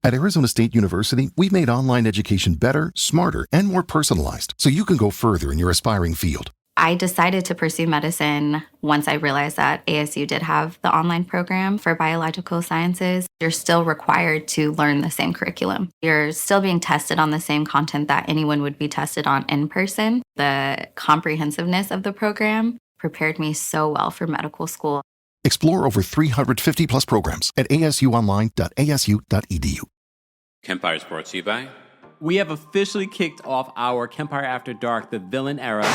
At Arizona State University, we've made online education better, smarter, and more personalized so you can go further in your aspiring field. I decided to pursue medicine once I realized that ASU did have the online program for biological sciences. You're still required to learn the same curriculum. You're still being tested on the same content that anyone would be tested on in person. The comprehensiveness of the program prepared me so well for medical school. Explore over 350 plus programs at asuonline.asu.edu. KEMPIRE is brought to you by... We have officially kicked off our KEMPIRE After Dark, the Villain Era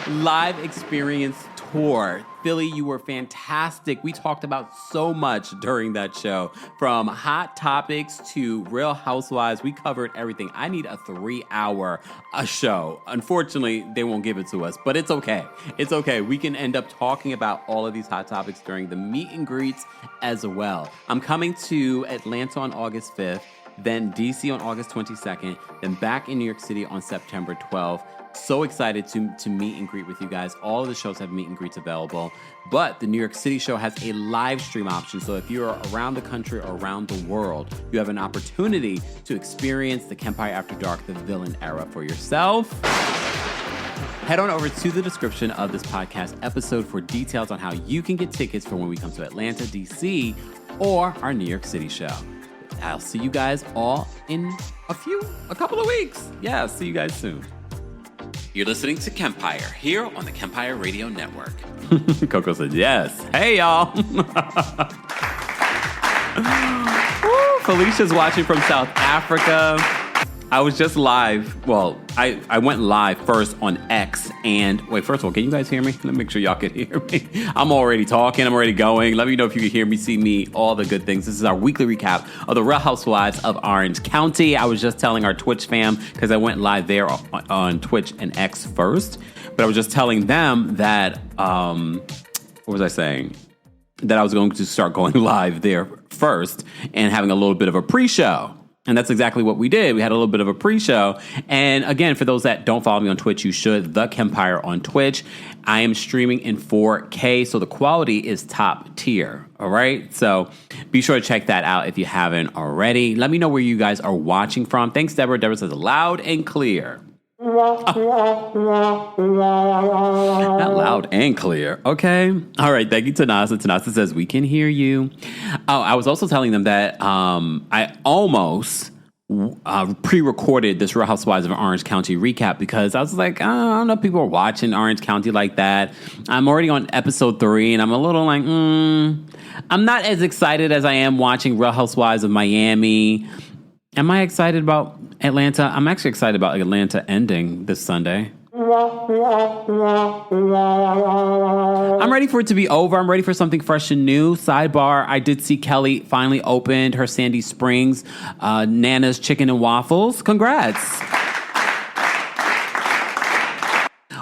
live experience tour. Philly, you were fantastic. We talked about so much during that show, from hot topics to Real Housewives. We covered everything. I need a 3-hour show. Unfortunately, they won't give it to us, but it's okay. It's okay. We can end up talking about all of these hot topics during the meet and greets as well. I'm coming to Atlanta on August 5th, then DC on August 22nd, then back in New York City on September 12th. So excited to meet and greet with you guys. All of the shows have meet and greets available, but the New York City show has a live stream option. So if you're around the country or around the world, you have an opportunity to experience the KEMPIRE After Dark, the Villain Era for yourself. Head on over to the description of this podcast episode for details on how you can get tickets for when we come to Atlanta, DC, or our New York City show. I'll see you guys all in a couple of weeks. Yeah, see you guys soon. You're listening to KEMPIRE here on the KEMPIRE Radio Network. Coco said yes. Hey, y'all. Woo, Felicia's watching from South Africa. I was just live. Well, I went live first on X. And wait, first of all, can you guys hear me? Let me make sure y'all can hear me. I'm already talking. I'm already going. Let me know if you can hear me, see me, all the good things. This is our weekly recap of the Real Housewives of Orange County. I was just telling our Twitch fam, because I went live there on Twitch and X first. But I was just telling them that, what was I saying? That I was going to start going live there first and having a little bit of a pre-show. And that's exactly what we did. We had a little bit of a pre-show. And again, for those that don't follow me on Twitch, you should. The KEMPIRE on Twitch. I am streaming in 4K, so the quality is top tier. All right? So be sure to check that out if you haven't already. Let me know where you guys are watching from. Thanks, Deborah. Deborah says loud and clear. Not loud and clear. Okay. All right. Thank you, Tanasa. Tanasa says we can hear you. Oh, I was also telling them that I almost pre-recorded this Real Housewives of Orange County recap because I was like, I don't know if people are watching Orange County like that. I'm already on episode 3 and I'm a little like, I'm not as excited as I am watching Real Housewives of Miami. Am I excited about Atlanta? I'm actually excited about Atlanta ending this Sunday. I'm ready for it to be over. I'm ready for something fresh and new. Sidebar, I did see Kelly finally opened her Sandy Springs Nana's Chicken and Waffles. Congrats.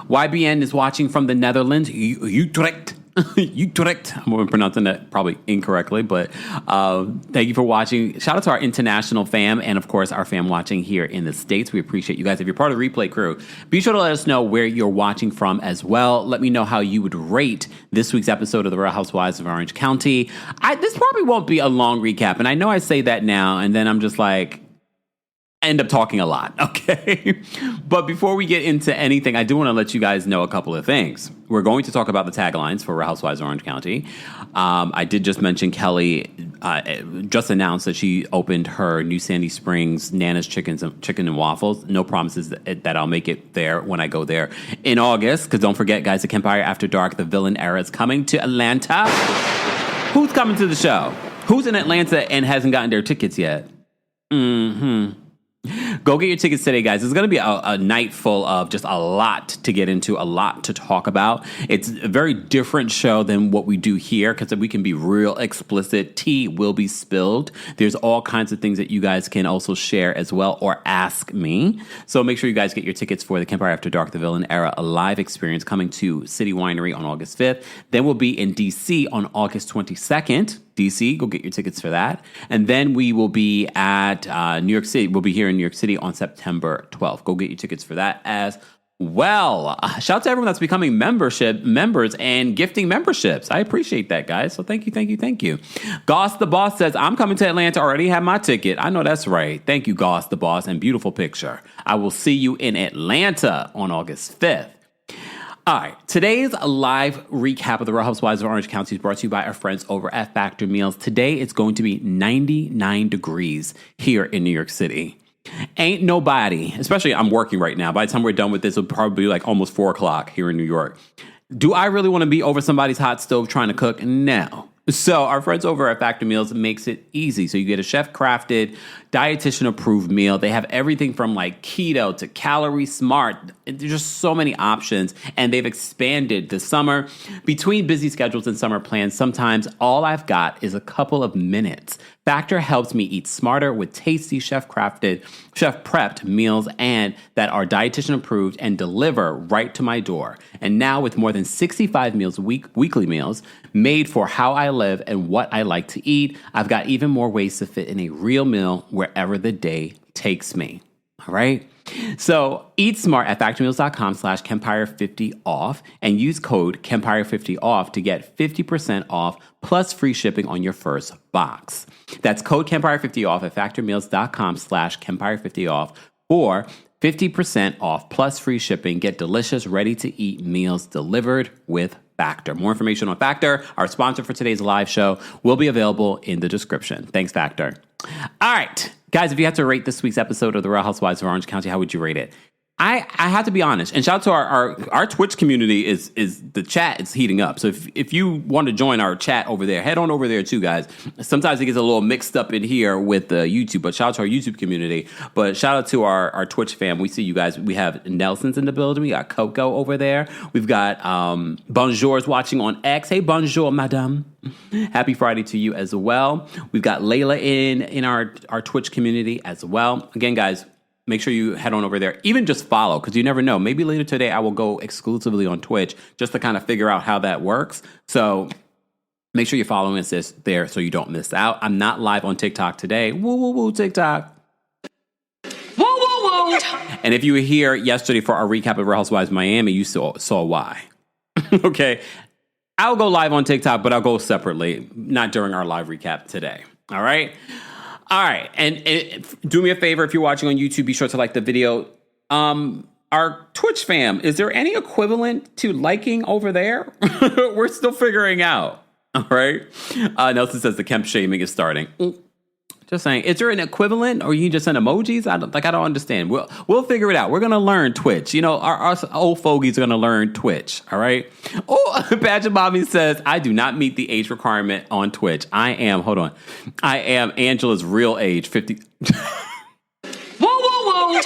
YBN is watching from the Netherlands. Utrecht. Utrecht. I'm pronouncing that probably incorrectly, but thank you for watching. Shout out to our international fam and, of course, our fam watching here in the States. We appreciate you guys. If you're part of the replay crew, be sure to let us know where you're watching from as well. Let me know how you would rate this week's episode of The Real Housewives of Orange County. This probably won't be a long recap, and I know I say that now, and then I'm just like, end up talking a lot, okay? But before we get into anything, I do want to let you guys know a couple of things. We're going to talk about the taglines for Real Housewives of Orange County. I did just mention Kelly just announced that she opened her new Sandy Springs Nana's Chicken and Waffles. No promises that I'll make it there when I go there in August, because don't forget, guys, the KEMPIRE After Dark, the Villain Era is coming to Atlanta. Who's coming to the show? Who's in Atlanta and hasn't gotten their tickets yet? Go get your tickets today, guys. It's going to be a night full of just a lot to get into, a lot to talk about. It's a very different show than what we do here because we can be real explicit. Tea will be spilled. There's all kinds of things that you guys can also share as well or ask me. So make sure you guys get your tickets for the KEMPIRE After Dark, the Villain Era, a live experience coming to City Winery on August 5th. Then we'll be in DC on August 22nd. DC, go get your tickets for that. And then we will be at New York City. We'll be here in New York City on September 12th. Go get your tickets for that as Well, shout out to everyone that's becoming members and gifting memberships. I appreciate that, guys. So thank you. Goss the Boss says, I'm coming to Atlanta. Already have my ticket. I know that's right. Thank you, Goss the Boss, and beautiful picture. I will see you in Atlanta on August 5th. All right, today's live recap of the Real Housewives of Orange County is brought to you by our friends over at Factor Meals. Today, it's going to be 99 degrees here in New York City. Ain't nobody, especially I'm working right now. By the time we're done with this, it'll probably be like almost 4 o'clock here in New York. Do I really want to be over somebody's hot stove trying to cook? No. So our friends over at Factor Meals makes it easy. So you get a chef-crafted, dietitian-approved meal. They have everything from like keto to calorie smart. There's just so many options, and they've expanded this summer. Between busy schedules and summer plans, sometimes all I've got is a couple of minutes. Factor helps me eat smarter with tasty chef-crafted, chef-prepped meals and that are dietitian-approved and deliver right to my door. And now with more than 65 meals weekly meals made for how I live and what I like to eat, I've got even more ways to fit in a real meal wherever the day takes me. All right? So eat smart at factormeals.com/KEMPIRE50 off and use code KEMPIRE50 off to get 50% off plus free shipping on your first box. That's code KEMPIRE50 off at factormeals.com/KEMPIRE50 off for 50% off plus free shipping. Get delicious, ready-to-eat meals delivered with Factor. More information on Factor, our sponsor for today's live show, will be available in the description. Thanks, Factor. All right. Guys, if you had to rate this week's episode of The Real Housewives of Orange County, how would you rate it? I have to be honest, and shout out to our Twitch community is the chat is heating up. So if you want to join our chat over there, head on over there too, guys. Sometimes it gets a little mixed up in here with YouTube, but shout out to our YouTube community. But shout out to our Twitch fam. We see you guys. We have Nelson's in the building. We got Coco over there. We've got Bonjour's watching on X. Hey, bonjour, madame. Happy Friday to you as well. We've got Layla in our Twitch community as well. Again, guys, make sure you head on over there. Even just follow, because you never know. Maybe later today I will go exclusively on Twitch just to kind of figure out how that works. So make sure you're following us there so you don't miss out. I'm not live on TikTok today. Woo, woo, woo, TikTok. Woo, woo, woo. And if you were here yesterday for our recap of Real Housewives Miami, you saw why. Okay. I'll go live on TikTok, but I'll go separately, not during our live recap today. All right? All right, and do me a favor, if you're watching on YouTube, be sure to like the video. Our Twitch fam, is there any equivalent to liking over there? We're still figuring out, all right? Nelson says the Kemp shaming is starting. Just saying, is there an equivalent, or you can just send emojis? I don't understand. We'll figure it out. We're gonna learn Twitch. You know, our old fogies are gonna learn Twitch. All right. Oh, Pageant Bobby says I do not meet the age requirement on Twitch. I am Angela's real age, 50. Whoa.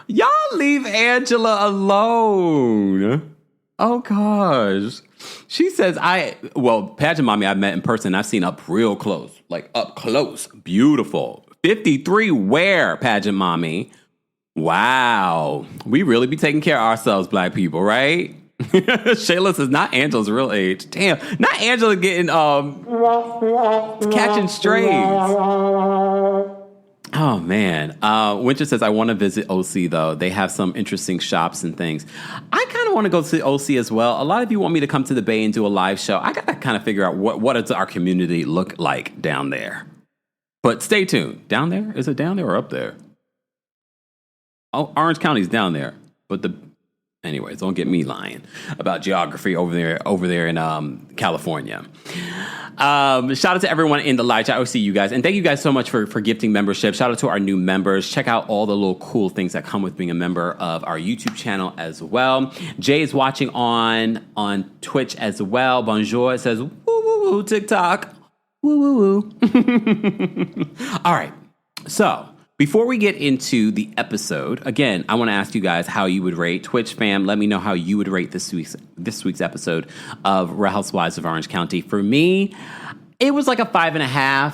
Y'all leave Angela alone. Oh gosh. She says, Pageant Mommy I've met in person. I've seen up real close, like up close. Beautiful. 53 where, Pageant Mommy? Wow. We really be taking care of ourselves, Black people, right? Shayla says, not Angela's real age. Damn, not Angela getting, catching strays. Oh, man. Winter says, I want to visit OC, though. They have some interesting shops and things. I kind of want to go to OC as well. A lot of you want me to come to the Bay and do a live show. I got to kind of figure out what does our community look like down there. But stay tuned. Down there? Is it down there or up there? Oh, Orange County's down there. But anyways, don't get me lying about geography over there in California. Shout out to everyone in the live chat. I see you guys. And thank you guys so much for gifting membership. Shout out to our new members. Check out all the little cool things that come with being a member of our YouTube channel as well. Jay is watching on Twitch as well. Bonjour. It says, woo, woo, woo, TikTok. Woo, woo, woo. All right. So before we get into the episode, again, I want to ask you guys how you would rate. Twitch fam, let me know how you would rate this week's episode of Real Housewives of Orange County. For me, it was like a 5.5,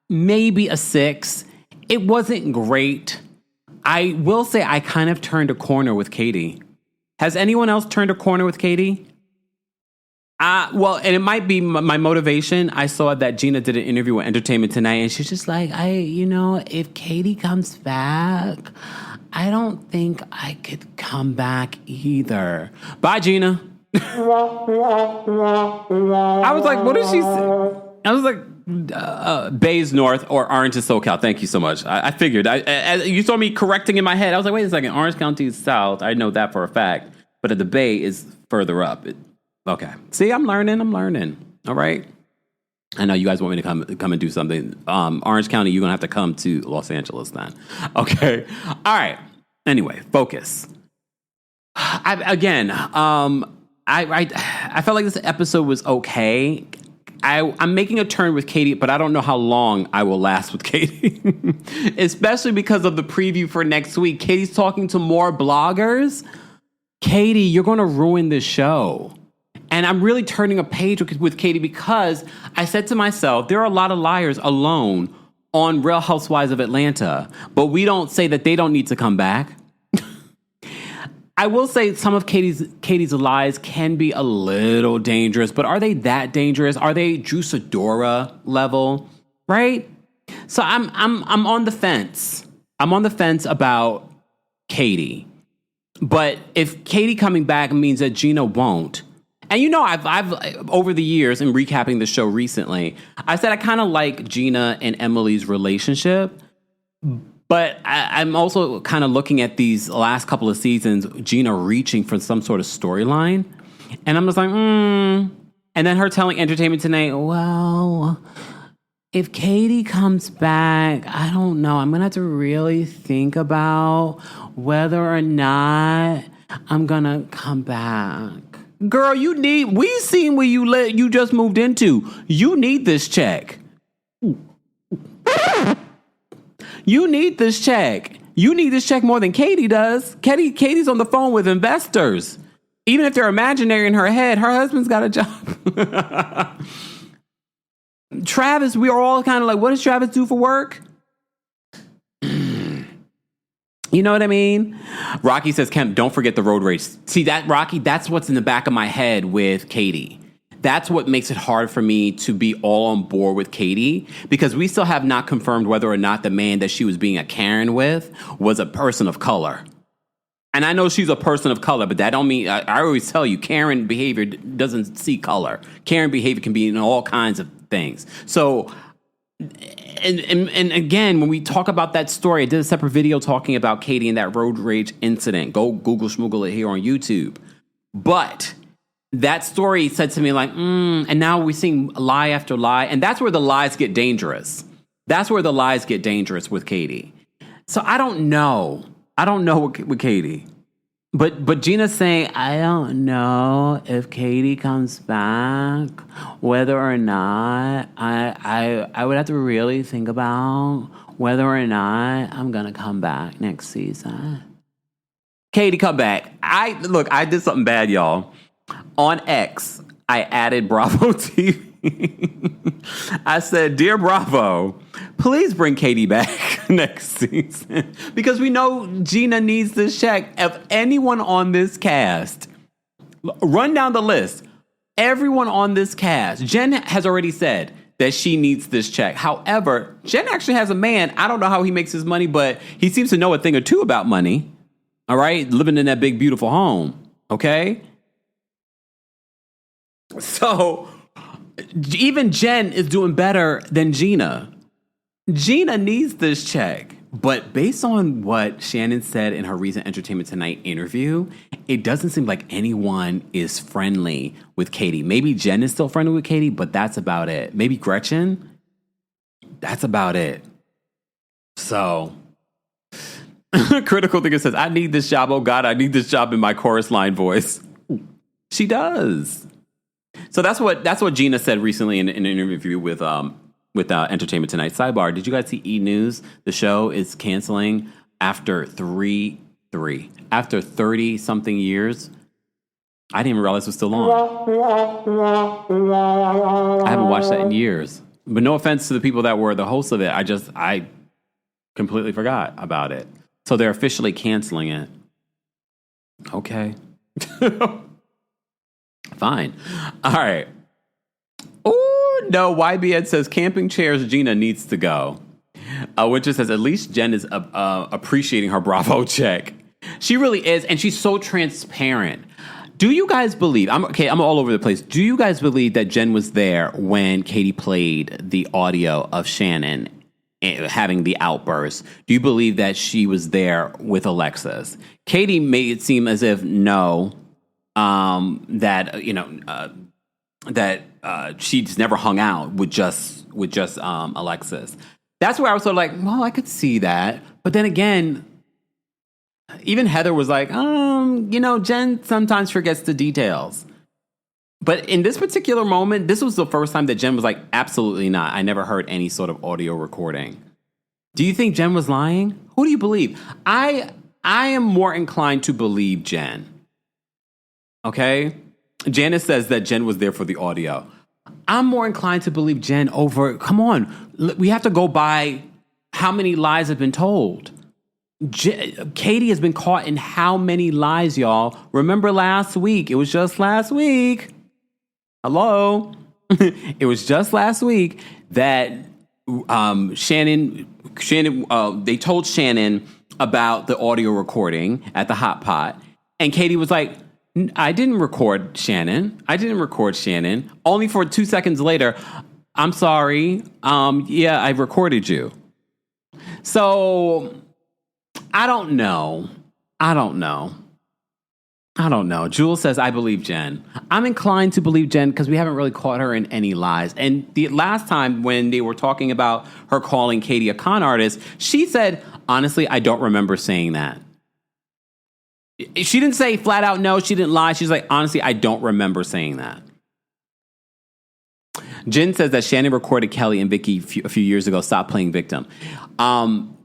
maybe a 6. It wasn't great. I will say I kind of turned a corner with Katie. Has anyone else turned a corner with Katie? Well, and it might be my motivation. I saw that Gina did an interview with Entertainment Tonight, and she's just like, if Katie comes back, I don't think I could come back either. Bye, Gina. I was like, what is she saying? I was like, Bay's North or Orange is SoCal. Thank you so much. I figured. You saw me correcting in my head. I was like, wait a second. Orange County is south. I know that for a fact. But the Bay is further up. Okay. See, I'm learning. All right. I know you guys want me to come and do something. Orange County, you're going to have to come to Los Angeles then. Okay. All right. Anyway, focus. I felt like this episode was okay. I'm making a turn with Katie, but I don't know how long I will last with Katie. Especially because of the preview for next week. Katie's talking to more bloggers. Katie, you're going to ruin this show. And I'm really turning a page with Katie because I said to myself, there are a lot of liars alone on Real Housewives of Atlanta, but we don't say that they don't need to come back. I will say some of Katie's lies can be a little dangerous, but are they that dangerous? Are they Juiceadora level? Right? So I'm on the fence. I'm on the fence about Katie. But if Katie coming back means that Gina won't, and you know, I've over the years in recapping the show recently, I said I kind of like Gina and Emily's relationship. But I'm also kind of looking at these last couple of seasons, Gina reaching for some sort of storyline. And I'm just like, And then her telling Entertainment Tonight, well, if Katie comes back, I don't know. I'm going to have to really think about whether or not I'm going to come back. Girl, we seen where you just moved into. You need this check. You need this check. You need this check more than Katie does. Katie's on the phone with investors. Even if they're imaginary in her head, her husband's got a job. Travis, we are all kind of like, what does Travis do for work? You know what I mean? Rocky says, Kemp, don't forget the road race. See that, Rocky? That's what's in the back of my head with Katie. That's what makes it hard for me to be all on board with Katie, because we still have not confirmed whether or not the man that she was being a Karen with was a person of color. And I know she's a person of color, but that don't mean, I always tell you, Karen behavior doesn't see color. Karen behavior can be in all kinds of things. So, and again, when we talk about that story, I did a separate video talking about Katie and that road rage incident. Go Google schmoogle it here on YouTube. But that story said to me like, and now we're seeing lie after lie. And that's where the lies get dangerous. That's where the lies get dangerous with Katie. So I don't know with Katie. But Gina's saying, I don't know if Katie comes back, whether or not I would have to really think about whether or not I'm going to come back next season. Katie, come back. I did something bad, y'all. On X, I added Bravo TV. I said, Dear Bravo, please bring Katie back next season. Because we know Gina needs this check. If anyone on this cast, run down the list. Everyone on this cast, Jen has already said that she needs this check. However, Jen actually has a man. I don't know how he makes his money, but he seems to know a thing or two about money. All right? Living in that big, beautiful home. Okay? So even Jen is doing better than Gina. Gina needs this check. But based on what Shannon said in her recent Entertainment Tonight interview, it doesn't seem like anyone is friendly with Katie. Maybe Jen is still friendly with Katie, but that's about it. Maybe Gretchen? That's about it. So, Critical Thinker says, I need this job. Oh, God, I need this job in my chorus line voice. She does. So that's what Gina said recently in an interview with Entertainment Tonight. Sidebar, did you guys see E! News? The show is canceling after 30-something years. I didn't even realize it was still on. I haven't watched that in years. But no offense to the people that were the hosts of it. I completely forgot about it. So they're officially canceling it. Okay. Fine. All right. Oh, no. YBN says camping chairs Gina needs to go. Winter says, at least Jen is appreciating her Bravo check. She really is, and she's so transparent. Do you guys believe, I'm all over the place. Do you guys believe that Jen was there when Katie played the audio of Shannon having the outburst? Do you believe that she was there with Alexis? Katie made it seem as if no, that she's never hung out with just Alexis. That's where I was sort of like, well, I could see that, but then again, even Heather was like, Jen sometimes forgets the details. But in this particular moment, this was the first time that Jen was like, absolutely not. I never heard any sort of audio recording. Do you think Jen was lying? Who do you believe? I am more inclined to believe Jen. Okay? Janice says that Jen was there for the audio. I'm more inclined to believe Jen over, come on, we have to go by how many lies have been told. Katie has been caught in how many lies, y'all? Remember last week? It was just last week. Hello? It was just last week that Shannon, they told Shannon about the audio recording at the hot pot. And Katie was like, I didn't record Shannon. Only for 2 seconds later, I'm sorry. Yeah, I recorded you. So I don't know. Jules says, I believe Jen. I'm inclined to believe Jen because we haven't really caught her in any lies. And the last time when they were talking about her calling Katie a con artist, she said, honestly, I don't remember saying that. She didn't say flat out no, she didn't lie. She's like, honestly, I don't remember saying that. Jen says that Shannon recorded Kelly and Vicky a few years ago, Stop Playing Victim.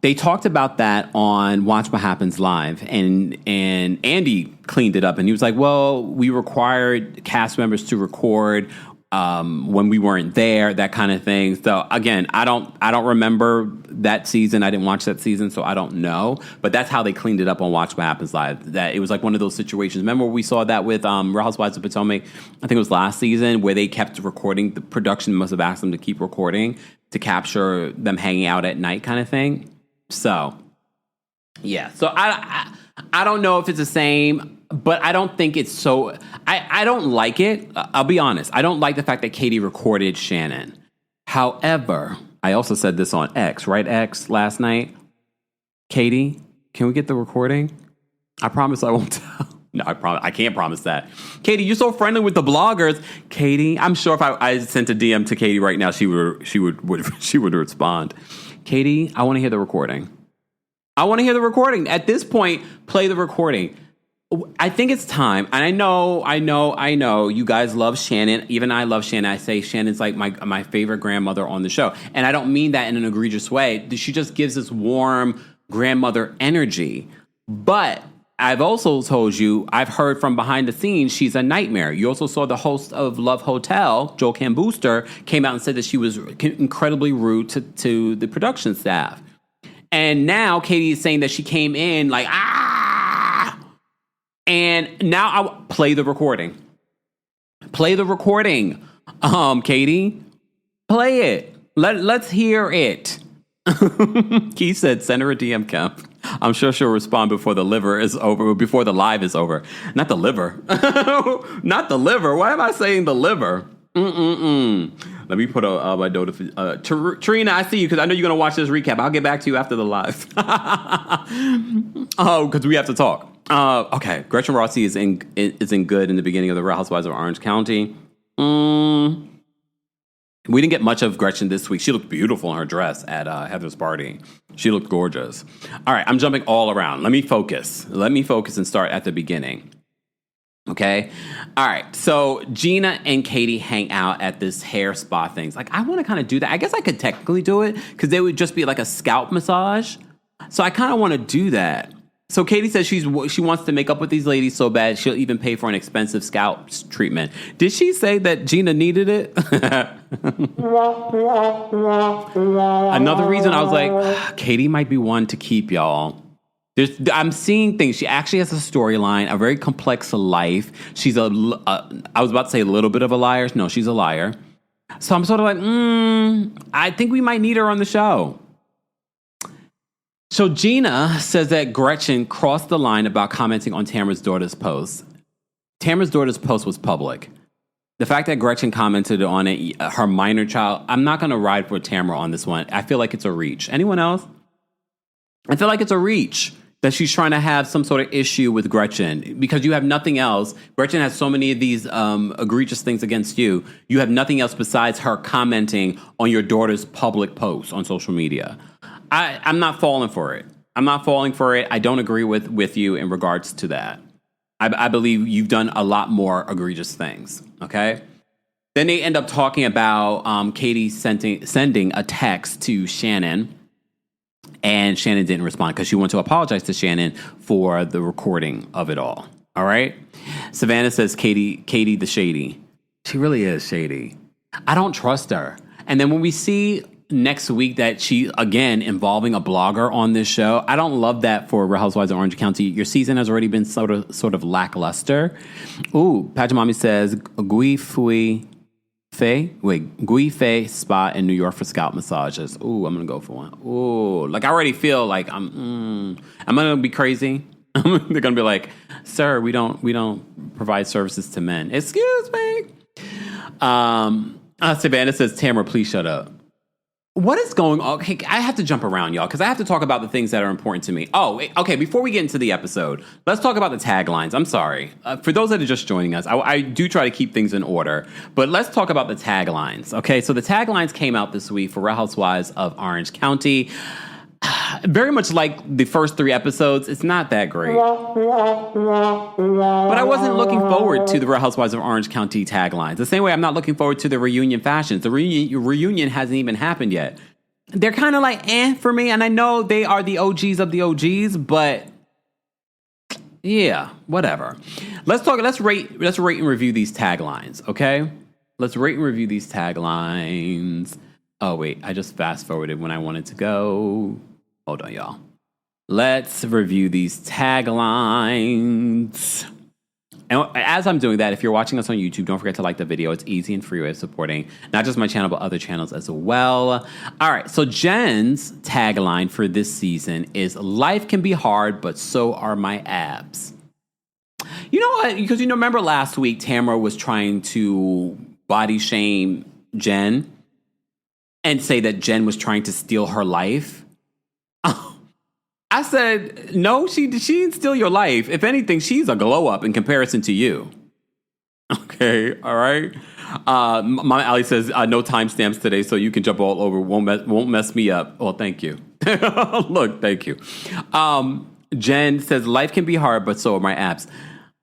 They talked about that on Watch What Happens Live, and Andy cleaned it up, and he was like, well, we required cast members to record when we weren't there, that kind of thing. So again, I don't remember that season. I didn't watch that season, so I don't know. But that's how they cleaned it up on Watch What Happens Live. That it was like one of those situations. Remember we saw that with Real Housewives of Potomac, I think it was last season, where they kept recording. The production must have asked them to keep recording to capture them hanging out at night kind of thing. So, yeah. So I don't know if it's the same, but I don't think it's so... I don't like it. I'll be honest. I don't like the fact that Katie recorded Shannon. However, I also said this on X, right, X, last night. Katie, can we get the recording? I promise I won't tell. No, I can't promise that. Katie, you're so friendly with the bloggers. Katie, I'm sure if I sent a DM to Katie right now, she would respond. Katie, I want to hear the recording. At this point, play the recording. I think it's time. And I know you guys love Shannon. Even I love Shannon. I say Shannon's like my favorite grandmother on the show. And I don't mean that in an egregious way. She just gives this warm grandmother energy. But I've also told you, I've heard from behind the scenes, she's a nightmare. You also saw the host of Love Hotel, Joel Kim Booster, came out and said that she was incredibly rude to the production staff. And now Katie is saying that she came in like, and now I'll play the recording. Katie. Play it. Let's hear it. Keith said, send her a DM, Kemp. I'm sure she'll respond before the live is over. Not the liver. Not the liver. Why am I saying the liver? Let me put my notification. Trina, I see you because I know you're going to watch this recap. I'll get back to you after the live. Oh, because we have to talk. Okay, Gretchen Rossi is in good in the beginning of the Real Housewives of Orange County. We didn't get much of Gretchen this week. She looked beautiful in her dress at Heather's party. She looked gorgeous. All right, I'm jumping all around. Let me focus and start at the beginning. Okay? All right, so Gina and Katie hang out at this hair spa thing. Like, I want to kind of do that. I guess I could technically do it because they would just be like a scalp massage. So I kind of want to do that. So Katie says she wants to make up with these ladies so bad she'll even pay for an expensive scalp treatment. Did she say that Gina needed it? Another reason I was like, Katie might be one to keep, y'all. I'm seeing things. She actually has a storyline, a very complex life. She's I was about to say a little bit of a liar. No, she's a liar. So I'm sort of like, I think we might need her on the show. So Gina says that Gretchen crossed the line about commenting on Tamara's daughter's post. Tamara's daughter's post was public. The fact that Gretchen commented on it, her minor child, I'm not going to ride for Tamara on this one. I feel like it's a reach. Anyone else? I feel like it's a reach that she's trying to have some sort of issue with Gretchen because you have nothing else. Gretchen has so many of these egregious things against you. You have nothing else besides her commenting on your daughter's public posts on social media. I'm not falling for it. I don't agree with you in regards to that. I believe you've done a lot more egregious things, okay? Then they end up talking about Katie sending a text to Shannon, and Shannon didn't respond because she wanted to apologize to Shannon for the recording of it all, all right? Savannah says Katie the shady. She really is shady. I don't trust her. And then when we see next week that she, again, involving a blogger on this show. I don't love that for Real Housewives of Orange County. Your season has already been sort of lackluster. Ooh, Pajamami says, Gui Fei Spa in New York for scalp massages. Ooh, I'm going to go for one. Ooh, like I already feel like I'm going to be crazy. They're going to be like, sir, we don't provide services to men. Excuse me. Savannah says, Tamara, please shut up. What is going on? Okay, I have to jump around, y'all, because I have to talk about the things that are important to me. Oh, okay, before we get into the episode, let's talk about the taglines. I'm sorry. For those that are just joining us, I do try to keep things in order, but let's talk about the taglines, okay? So the taglines came out this week for Real Housewives of Orange County. Very much like the first 3 episodes, it's not that great. But I wasn't looking forward to the Real Housewives of Orange County taglines. The same way I'm not looking forward to the reunion fashions. The reunion hasn't even happened yet. They're kind of like for me, and I know they are the OGs of the OGs, but yeah, whatever. Let's rate and review these taglines, okay? Let's rate and review these taglines. Oh wait, I just fast forwarded when I wanted to go. Hold on, y'all. Let's review these taglines. And as I'm doing that, if you're watching us on YouTube, don't forget to like the video. It's easy and free way of supporting not just my channel, but other channels as well. All right, so Jen's tagline for this season is, life can be hard, but so are my abs. You know what? Because remember last week, Tamara was trying to body shame Jen and say that Jen was trying to steal her life. I said, no, she didn't steal your life. If anything, she's a glow up in comparison to you. Okay, all right. Mama Ali says, no timestamps today, so you can jump all over. Won't mess me up. Well, thank you. Look, thank you. Jen says, life can be hard, but so are my abs.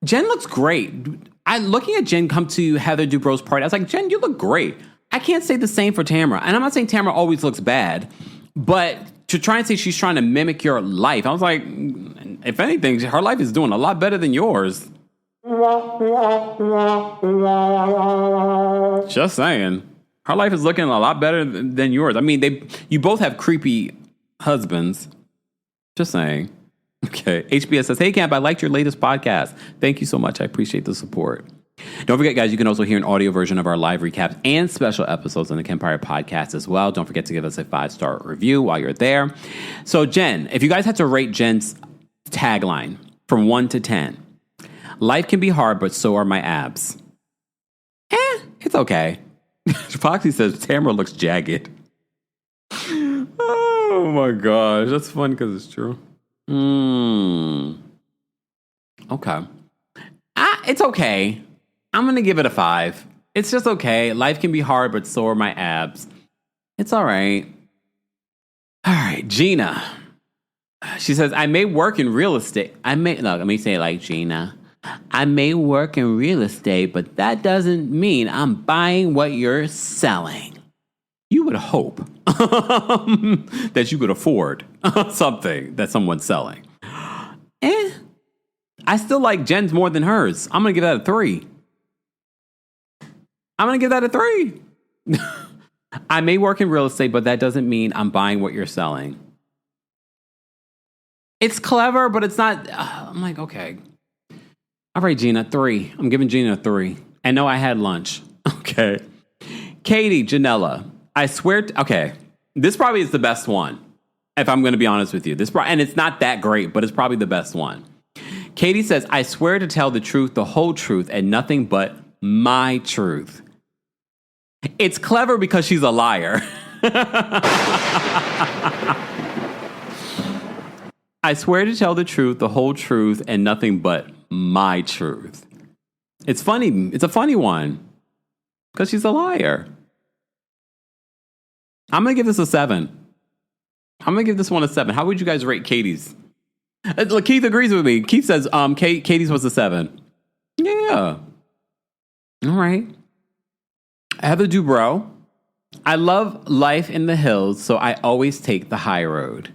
Jen looks great. Looking at Jen come to Heather Dubrow's party, I was like, Jen, you look great. I can't say the same for Tamara. And I'm not saying Tamara always looks bad, but to try and say she's trying to mimic your life, I was like, if anything, her life is doing a lot better than yours. Just saying. Her life is looking a lot better than yours. I mean, you both have creepy husbands. Just saying. Okay. HBS says, hey, Camp, I liked your latest podcast. Thank you so much. I appreciate the support. Don't forget, guys, you can also hear an audio version of our live recaps and special episodes on the KEMPIRE podcast as well. Don't forget to give us a 5-star review while you're there. So, Jen, if you guys had to rate Jen's tagline from 1 to 10, life can be hard, but so are my abs. It's okay. Foxy says, Tamara looks jagged. Oh, my gosh. That's fun because it's true. Okay. It's okay. I'm going to give it a 5. It's just okay. Life can be hard, but so are my abs. It's all right. All right, Gina. She says, I may work in real estate. Let me say it like Gina. I may work in real estate, but that doesn't mean I'm buying what you're selling. You would hope that you could afford something that someone's selling. I still like Jen's more than hers. I'm going to give that a 3. I may work in real estate, but that doesn't mean I'm buying what you're selling. It's clever, but it's not. I'm like, okay. All right, Gina, 3. I'm giving Gina a 3. And no, I had lunch. Okay. Katie, Janella, I swear. Okay. This probably is the best one. If I'm going to be honest with you. And it's not that great, but it's probably the best one. Katie says, I swear to tell the truth, the whole truth, and nothing but my truth. It's clever because she's a liar. I swear to tell the truth, the whole truth, and nothing but my truth. It's funny. It's a funny one because she's a liar. I'm going to give this a 7. I'm going to give this one a 7. How would you guys rate Katie's? Keith agrees with me. Keith says Katie's was a 7. Yeah. All right. Heather Dubrow. I love life in the hills, so I always take the high road.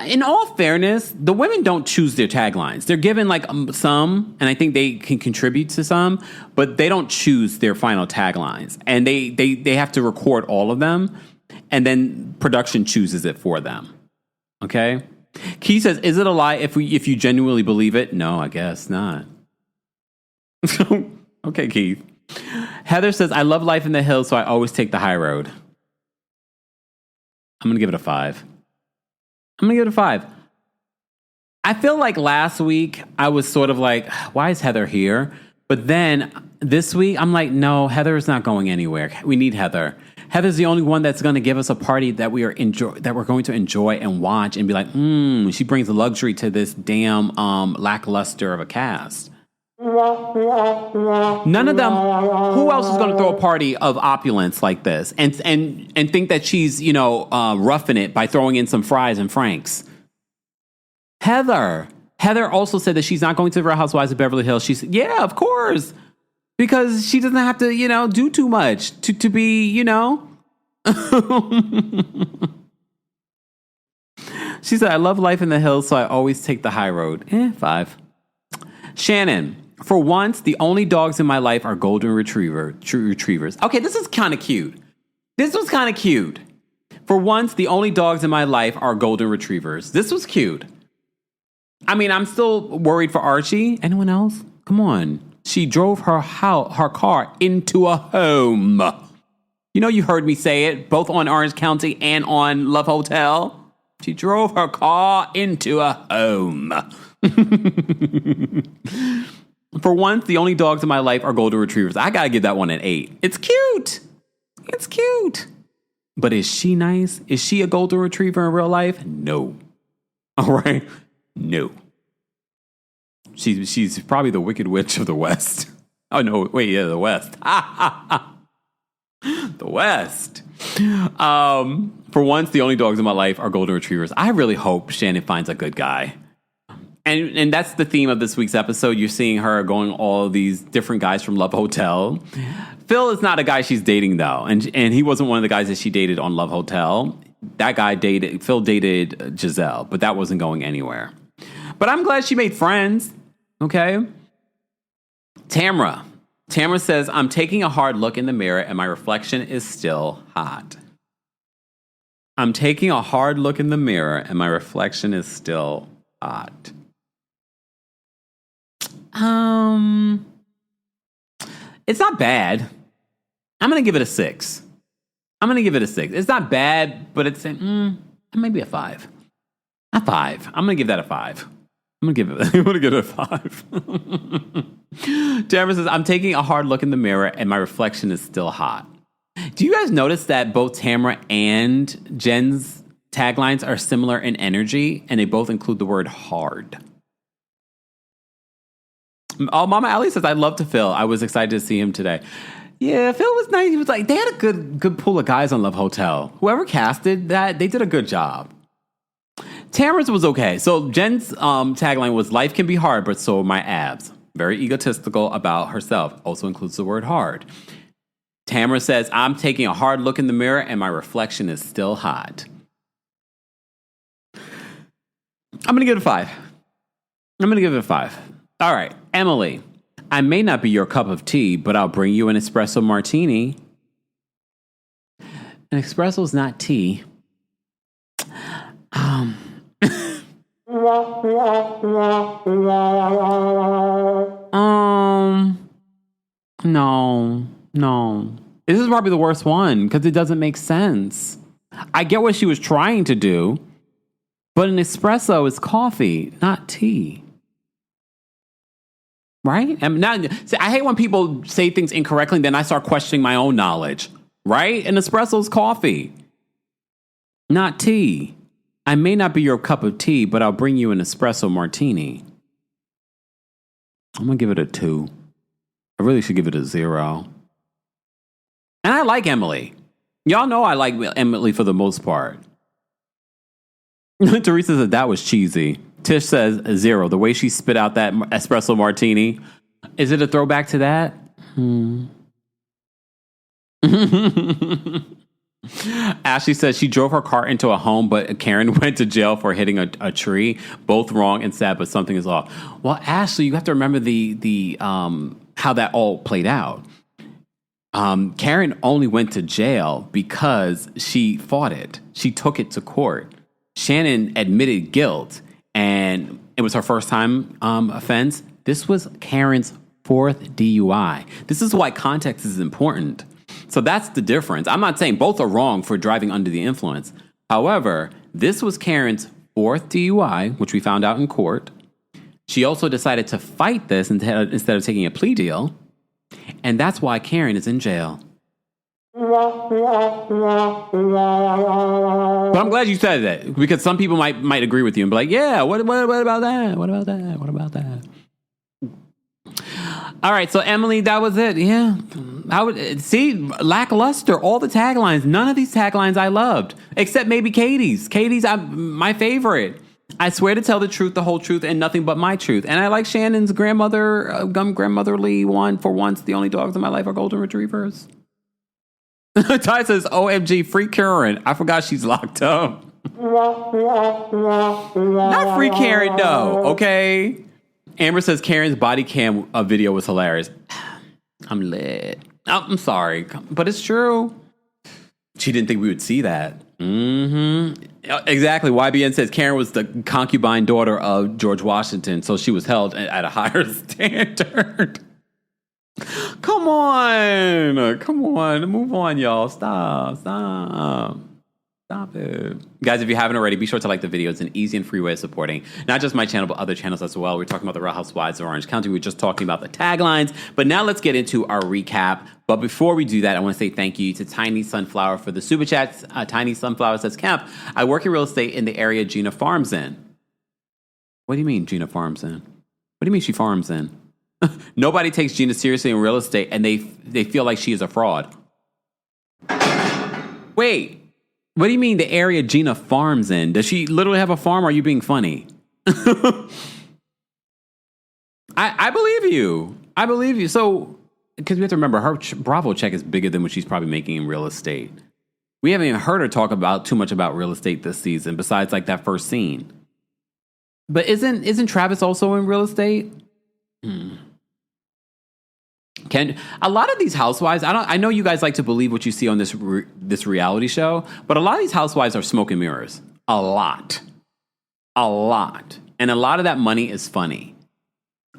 In all fairness, the women don't choose their taglines. They're given like some, and I think they can contribute to some, but they don't choose their final taglines. And they have to record all of them, and then production chooses it for them. Okay? Keith says, is it a lie if you genuinely believe it? No, I guess not. Okay, Keith. Heather says, I love life in the hills, so I always take the high road. I'm going to give it a 5. I'm going to give it a 5. I feel like last week I was sort of like, why is Heather here? But then this week I'm like, no, Heather is not going anywhere. We need Heather. Heather's the only one that's going to give us a party that we're going to enjoy and watch and be like, she brings luxury to this damn lackluster of a cast. None of them. Who else is going to throw a party of opulence like this and think that she's roughing it by throwing in some fries and franks? Heather also said that she's not going to the Real Housewives of Beverly Hills. She said, yeah, of course, because she doesn't have to do too much to be She said, I love life in the hills, so I always take the high road. 5. Shannon. For once, the only dogs in my life are golden retrievers. Okay, this is kind of cute. This was kind of cute. For once, the only dogs in my life are golden retrievers. This was cute. I mean, I'm still worried for Archie. Anyone else? Come on. She drove her car into a home. You heard me say it, both on Orange County and on Love Hotel. She drove her car into a home. For once, the only dogs in my life are golden retrievers. I gotta give that one an 8. It's cute. It's cute. But is she nice? Is she a golden retriever in real life? No. All right? No. She's probably the Wicked Witch of the West. Oh, no. Wait, yeah, the West. The West. For once, the only dogs in my life are golden retrievers. I really hope Shannon finds a good guy. And that's the theme of this week's episode. You're seeing her going all these different guys from Love Hotel. Phil is not a guy she's dating, though. And he wasn't one of the guys that she dated on Love Hotel. Phil dated Giselle, but that wasn't going anywhere. But I'm glad she made friends. Okay. Tamara says, I'm taking a hard look in the mirror and my reflection is still hot. I'm taking a hard look in the mirror and my reflection is still hot. It's not bad. I'm going to give it a 6. It's not bad, but it's maybe a 5. A 5. I'm going to give that a 5. I'm going to give it a 5. Tamara says, I'm taking a hard look in the mirror and my reflection is still hot. Do you guys notice that both Tamara and Jen's taglines are similar in energy and they both include the word hard? Oh, Mama Allie says, I love to Phil. I was excited to see him today. Yeah, Phil was nice. He was like, they had a good pool of guys on Love Hotel. Whoever casted that, they did a good job. Tamara's was okay. So Jen's tagline was, life can be hard, but so are my abs. Very egotistical about herself. Also includes the word hard. Tamara says, I'm taking a hard look in the mirror and my reflection is still hot. I'm going to give it a 5. All right, Emily, I may not be your cup of tea, but I'll bring you an espresso martini. An espresso is not tea. No. This is probably the worst one because it doesn't make sense. I get what she was trying to do, but an espresso is coffee, not tea. Right? I hate when people say things incorrectly and then I start questioning my own knowledge. Right? An espresso is coffee, not tea. I may not be your cup of tea, but I'll bring you an espresso martini. I'm going to give it a 2. I really should give it a 0. And I like Emily. Y'all know I like Emily for the most part. Teresa said that was cheesy. Tish says 0. The way she spit out that espresso martini. Is it a throwback to that? Ashley says she drove her car into a home, but Karen went to jail for hitting a tree. Both wrong and sad, but something is off. Well, Ashley, you have to remember the how that all played out. Karen only went to jail because she fought it. She took it to court. Shannon admitted guilt, and it was her first time offense. This was Karen's 4th DUI. This is why context is important. So that's the difference. I'm not saying both are wrong for driving under the influence. However, this was Karen's 4th DUI, which we found out in court. She also decided to fight this instead of taking a plea deal. And that's why Karen is in jail. But I'm glad you said that, because some people might agree with you and be like, yeah, what about that? What about that? What about that? All right, so Emily, that was it. Yeah. Lackluster, all the taglines. None of these taglines I loved, except maybe Katie's. Katie's my favorite. I swear to tell the truth, the whole truth, and nothing but my truth. And I like Shannon's grandmotherly one. For once, the only dogs in my life are golden retrievers. Ty says, OMG, free Karen. I forgot she's locked up. Not free Karen, no, okay? Amber says Karen's body cam video was hilarious. I'm lit. I'm sorry, but it's true. She didn't think we would see that. Mm-hmm. Exactly. YBN says Karen was the concubine daughter of George Washington, so she was held at a higher standard. Come on. Move on, y'all. Stop it. Guys, if you haven't already, be sure to like the video. It's an easy and free way of supporting not just my channel, but other channels as well. We're talking about the Real Housewives of Orange County. We're just talking about the taglines. But now let's get into our recap. But before we do that, I want to say thank you to Tiny Sunflower for the super chats. Tiny Sunflower says, Kemp, I work in real estate in the area Gina farms in. What do you mean Gina farms in? What do you mean she farms in? Nobody takes Gina seriously in real estate, and they feel like she is a fraud. Wait. What do you mean the area Gina farms in? Does she literally have a farm, or are you being funny? I believe you. I believe you. So, because we have to remember, her Bravo check is bigger than what she's probably making in real estate. We haven't even heard her talk too much about real estate this season, besides like that first scene. But isn't Travis also in real estate? A lot of these housewives, I know you guys like to believe what you see on this reality show, but a lot of these housewives are smoke and mirrors. A lot. And a lot of that money is funny.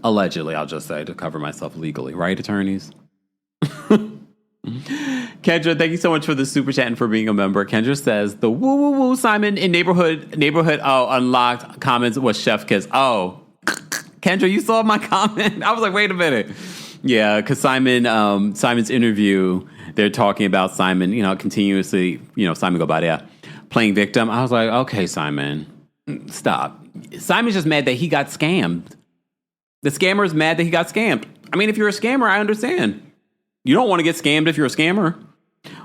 Allegedly, I'll just say, to cover myself legally. Right, attorneys? Kendra, thank you so much for the super chat and for being a member. Kendra says, the woo Simon in neighborhood, unlocked comments was chef kiss. Oh, Kendra, you saw my comment? I was like, wait a minute. Yeah, because Simon's interview, they're talking about Simon, continuously, Simon Gobadia playing victim. I was like, okay, Simon, stop. Simon's just mad that he got scammed. The scammer is mad that he got scammed. I mean, if you're a scammer, I understand. You don't want to get scammed if you're a scammer.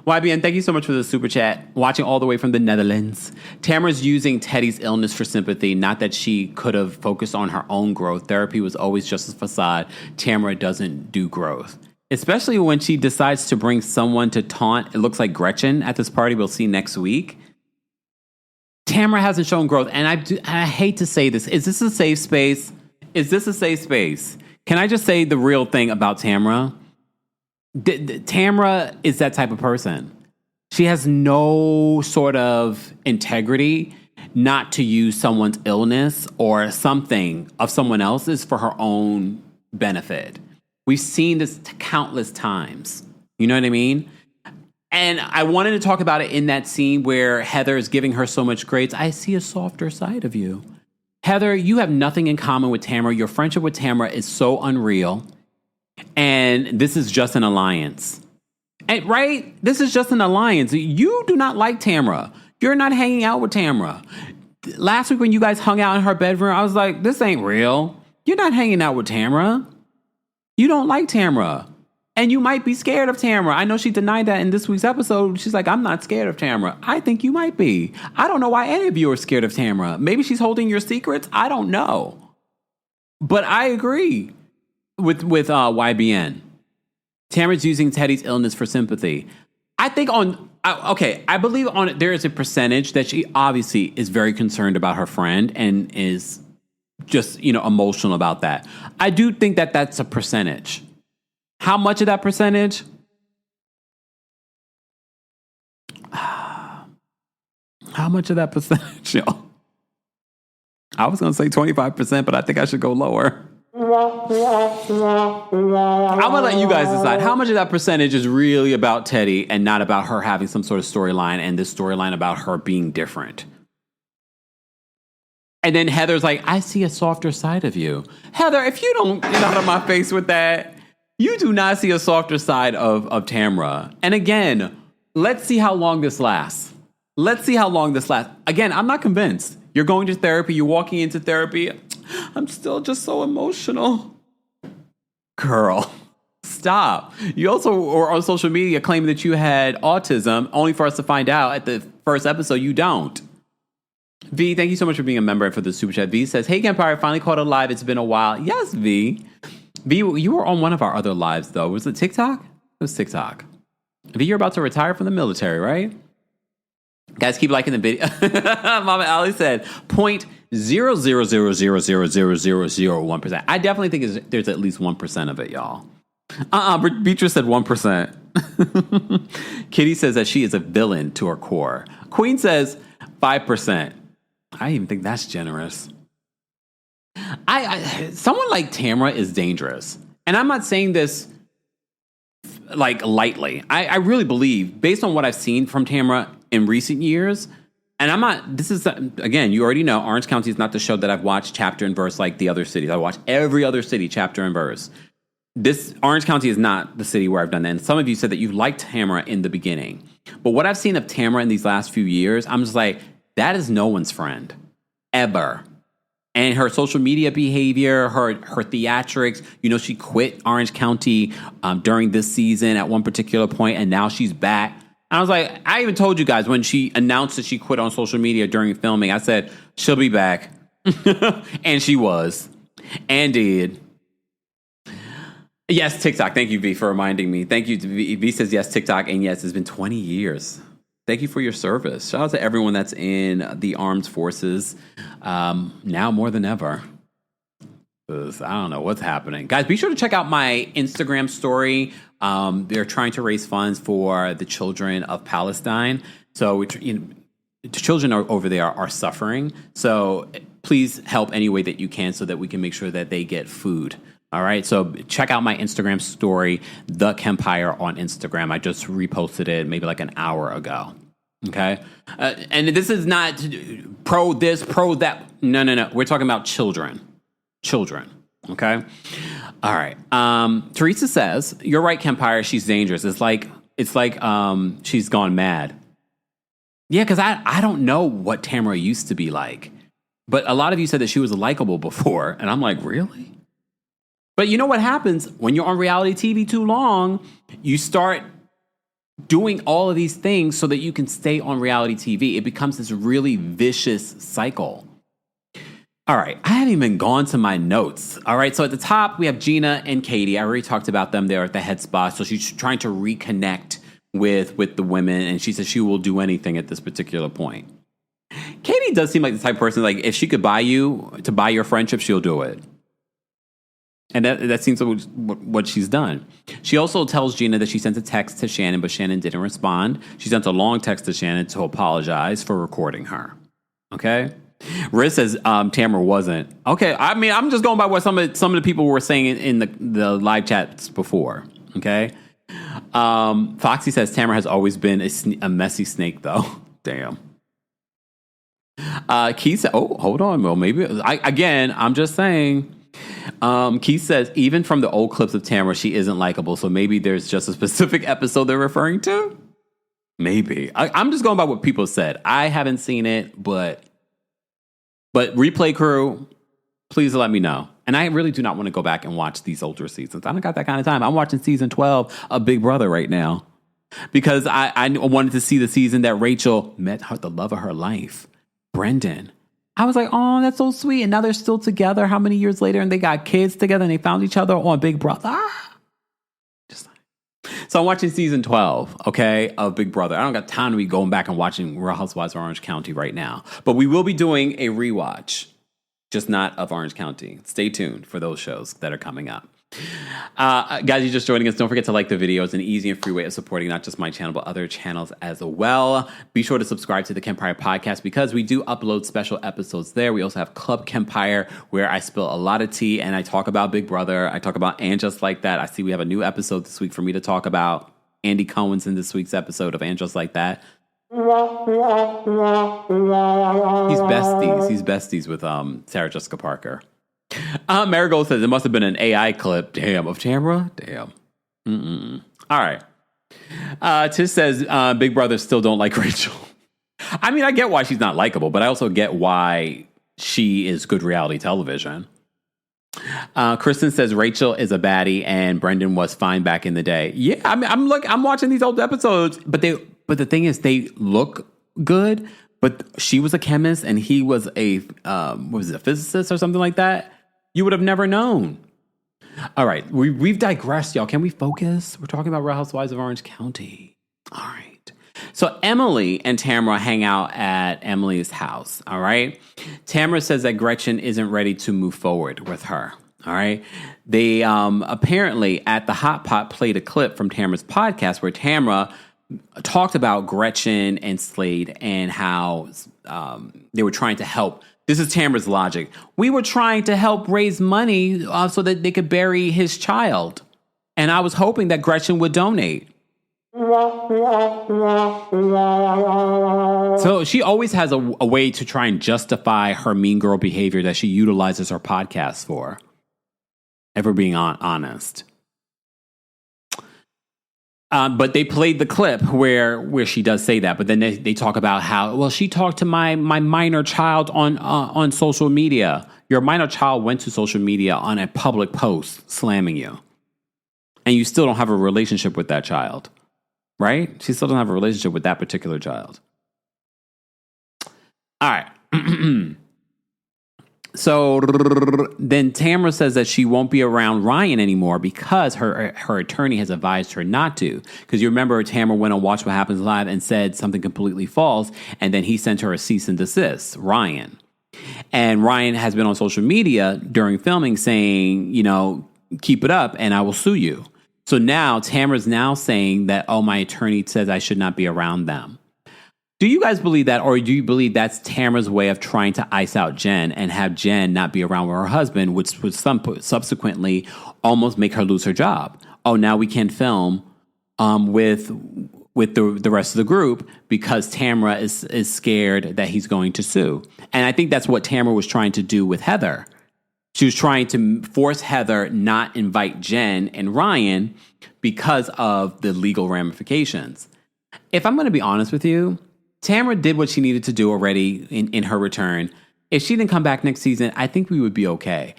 YBN, thank you so much for the super chat. Watching all the way from the Netherlands. Tamara's using Teddy's illness for sympathy. Not that she could have focused on her own growth. Therapy was always just a facade. Tamara doesn't do growth. Especially when she decides to bring someone to taunt. It looks like Gretchen at this party we'll see next week. Tamara hasn't shown growth. And I hate to say this. Is this a safe space? Can I just say the real thing about Tamara? Tamara is that type of person. She has no sort of integrity not to use someone's illness or something of someone else's for her own benefit. We've seen this countless times. You know what I mean? And I wanted to talk about it in that scene where Heather is giving her so much grace. I see a softer side of you. Heather, you have nothing in common with Tamara. Your friendship with Tamara is so unreal. And this is just an alliance. And, right? This is just an alliance. You do not like Tamara. You're not hanging out with Tamara. Last week when you guys hung out in her bedroom, I was like, this ain't real. You're not hanging out with Tamara. You don't like Tamara. And you might be scared of Tamara. I know she denied that in this week's episode. She's like, I'm not scared of Tamara. I think you might be. I don't know why any of you are scared of Tamara. Maybe she's holding your secrets. I don't know. But I agree with YBN. Tamara's using Teddy's illness for sympathy. I think I believe there is a percentage that she obviously is very concerned about her friend and is just, emotional about that. I do think that that's a percentage. How much of that percentage? How much of that percentage, y'all? I was going to say 25%, but I think I should go lower. I'm going to let you guys decide. How much of that percentage is really about Teddy and not about her having some sort of storyline and this storyline about her being different? And then Heather's like, I see a softer side of you. Heather, if you don't get out of my face with that, you do not see a softer side of Tamara. And again, let's see how long this lasts. Again, I'm not convinced. You're going to therapy. You're walking into therapy. I'm still just so emotional. Girl, stop. You also were on social media claiming that you had autism, only for us to find out at the first episode you don't. V, thank you so much for being a member and for the super chat. V says, hey, Kempire, finally caught it live. It's been a while. Yes, V. V, you were on one of our other lives, though. Was it TikTok? It was TikTok. V, you're about to retire from the military, right? Guys, keep liking the video. Mama Ali said 0.000000001%. I definitely think there's at least 1% of it, y'all. Beatrice said 1%. Kitty says that she is a villain to her core. Queen says 5%. I even think that's generous. Someone like Tamara is dangerous. And I'm not saying this like lightly. I really believe, based on what I've seen from Tamara in recent years, and again, you already know Orange County is not the show that I've watched chapter and verse like the other cities. I watch every other city chapter and verse. This Orange County is not the city where I've done that. And some of you said that you liked Tamara in the beginning. But what I've seen of Tamara in these last few years, I'm just like, that is no one's friend. Ever. And her social media behavior, her theatrics, she quit Orange County during this season at one particular point, and now she's back. And I was like, I even told you guys when she announced that she quit on social media during filming, I said, she'll be back. And she was. And did. Yes, TikTok. Thank you, V, for reminding me. Thank you. V says yes, TikTok. And yes, it's been 20 years. Thank you for your service. Shout out to everyone that's in the armed forces now more than ever. I don't know what's happening. Guys, be sure to check out my Instagram story. They're trying to raise funds for the children of Palestine. So the children over there are suffering. So please help any way that you can so that we can make sure that they get food. All right, so check out my Instagram story, The KEMPIRE on Instagram. I just reposted it maybe like an hour ago. Okay, and this is not pro this, pro that. No. We're talking about children. Okay. All right. Teresa says, "You're right, KEMPIRE. She's dangerous. It's like she's gone mad." Yeah, because I don't know what Tamara used to be like, but a lot of you said that she was likable before, and I'm like, really? But you know what happens when you're on reality TV too long? You start doing all of these things so that you can stay on reality TV. It becomes this really vicious cycle. All right, I haven't even gone to my notes. All right, so at the top, we have Gina and Katie. I already talked about them. They're at the head spot. So she's trying to reconnect with the women, and she says she will do anything at this particular point. Katie does seem like the type of person, like, if she could buy your friendship, she'll do it. And that seems to be what she's done. She also tells Gina that she sent a text to Shannon, but Shannon didn't respond. She sent a long text to Shannon to apologize for recording her. Okay? Riz says Tamara wasn't. Okay, I mean, I'm just going by what some of the people were saying in the live chats before. Okay? Foxy says Tamara has always been a messy snake, though. Damn. Keith said, oh, hold on. Well, maybe I'm just saying. Keith says, even from the old clips of Tamara, she isn't likable. So maybe there's just a specific episode they're referring to. Maybe. I'm just going by what people said. I haven't seen it, but replay crew, please let me know. And I really do not want to go back and watch these older seasons. I don't got that kind of time. I'm watching season 12 of Big Brother right now because I wanted to see the season that Rachel met the love of her life, Brendan. I was like, oh, that's so sweet. And now they're still together how many years later? And they got kids together and they found each other on Big Brother. So I'm watching season 12, okay, of Big Brother. I don't got time to be going back and watching Real Housewives of Orange County right now. But we will be doing a rewatch, just not of Orange County. Stay tuned for those shows that are coming up. Guys, you're just joining us. Don't forget to like the video. It's an easy and free way of supporting not just my channel, but other channels as well. Be sure to subscribe to the KEMPIRE podcast because we do upload special episodes there. We also have Club KEMPIRE where I spill a lot of tea and I talk about Big Brother. I talk about And Just Like That. I see we have a new episode this week for me to talk about. Andy Cohen's in this week's episode of And Just Like That. He's besties with Sarah Jessica Parker. Marigold says it must have been an AI clip. Damn, of Tamara? Damn. All right. Tish says Big Brother still don't like Rachel. I mean, I get why she's not likable, but I also get why she is good reality television. Kristen says Rachel is a baddie and Brendan was fine back in the day. Yeah, I mean, I'm watching these old episodes, but the thing is, they look good. But she was a chemist and he was a physicist or something like that. You would have never known. All right, we've digressed, y'all. Can we focus? We're talking about Real Housewives of Orange County. All right. So Emily and Tamara hang out at Emily's house. All right. Tamara says that Gretchen isn't ready to move forward with her. All right. They apparently at the Hot Pot played a clip from Tamara's podcast where Tamara talked about Gretchen and Slade and how they were trying to help. This is Tamara's logic. We were trying to help raise money so that they could bury his child. And I was hoping that Gretchen would donate. So she always has a way to try and justify her mean girl behavior that she utilizes her podcast for. If we're being honest. But they played the clip where she does say that. But then they talk about how, well, she talked to my minor child on social media. Your minor child went to social media on a public post slamming you. And you still don't have a relationship with that child. Right? She still doesn't have a relationship with that particular child. All right. So then Tamara says that she won't be around Ryan anymore because her attorney has advised her not to. Because you remember Tamara went on Watch What Happens Live and said something completely false. And then he sent her a cease and desist, Ryan. And Ryan has been on social media during filming saying, keep it up and I will sue you. So now Tamara's now saying that, oh, my attorney says I should not be around them. Do you guys believe that, or do you believe that's Tamara's way of trying to ice out Jen and have Jen not be around with her husband, which would subsequently almost make her lose her job? Oh, now we can't film with the rest of the group because Tamara is scared that he's going to sue. And I think that's what Tamara was trying to do with Heather. She was trying to force Heather not invite Jen and Ryan because of the legal ramifications. If I'm going to be honest with you, Tamara did what she needed to do already in her return. If she didn't come back next season, I think we would be okay.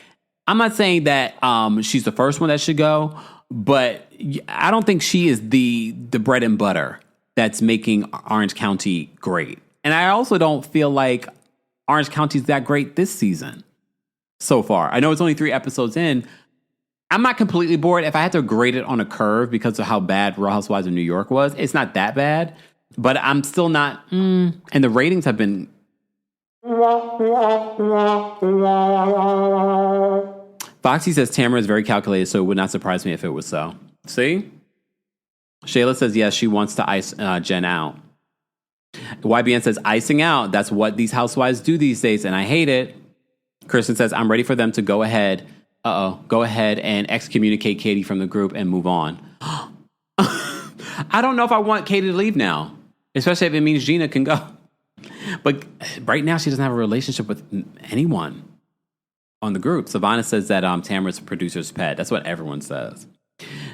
I'm not saying that she's the first one that should go, but I don't think she is the bread and butter that's making Orange County great. And I also don't feel like Orange County is that great this season so far. I know it's only 3 episodes in. I'm not completely bored. If I had to grade it on a curve because of how bad Real Housewives of New York was, it's not that bad. But I'm still not, and the ratings have been. Foxy says Tamara is very calculated, so it would not surprise me if it was so. See? Shayla says, yes, she wants to ice Jen out. YBN says, icing out, that's what these housewives do these days, and I hate it. Kirsten says, I'm ready for them to go ahead and excommunicate Katie from the group and move on. I don't know if I want Katie to leave now, especially if it means Gina can go. But right now, she doesn't have a relationship with anyone on the group. Savannah says that Tamara's producer's pet. That's what everyone says.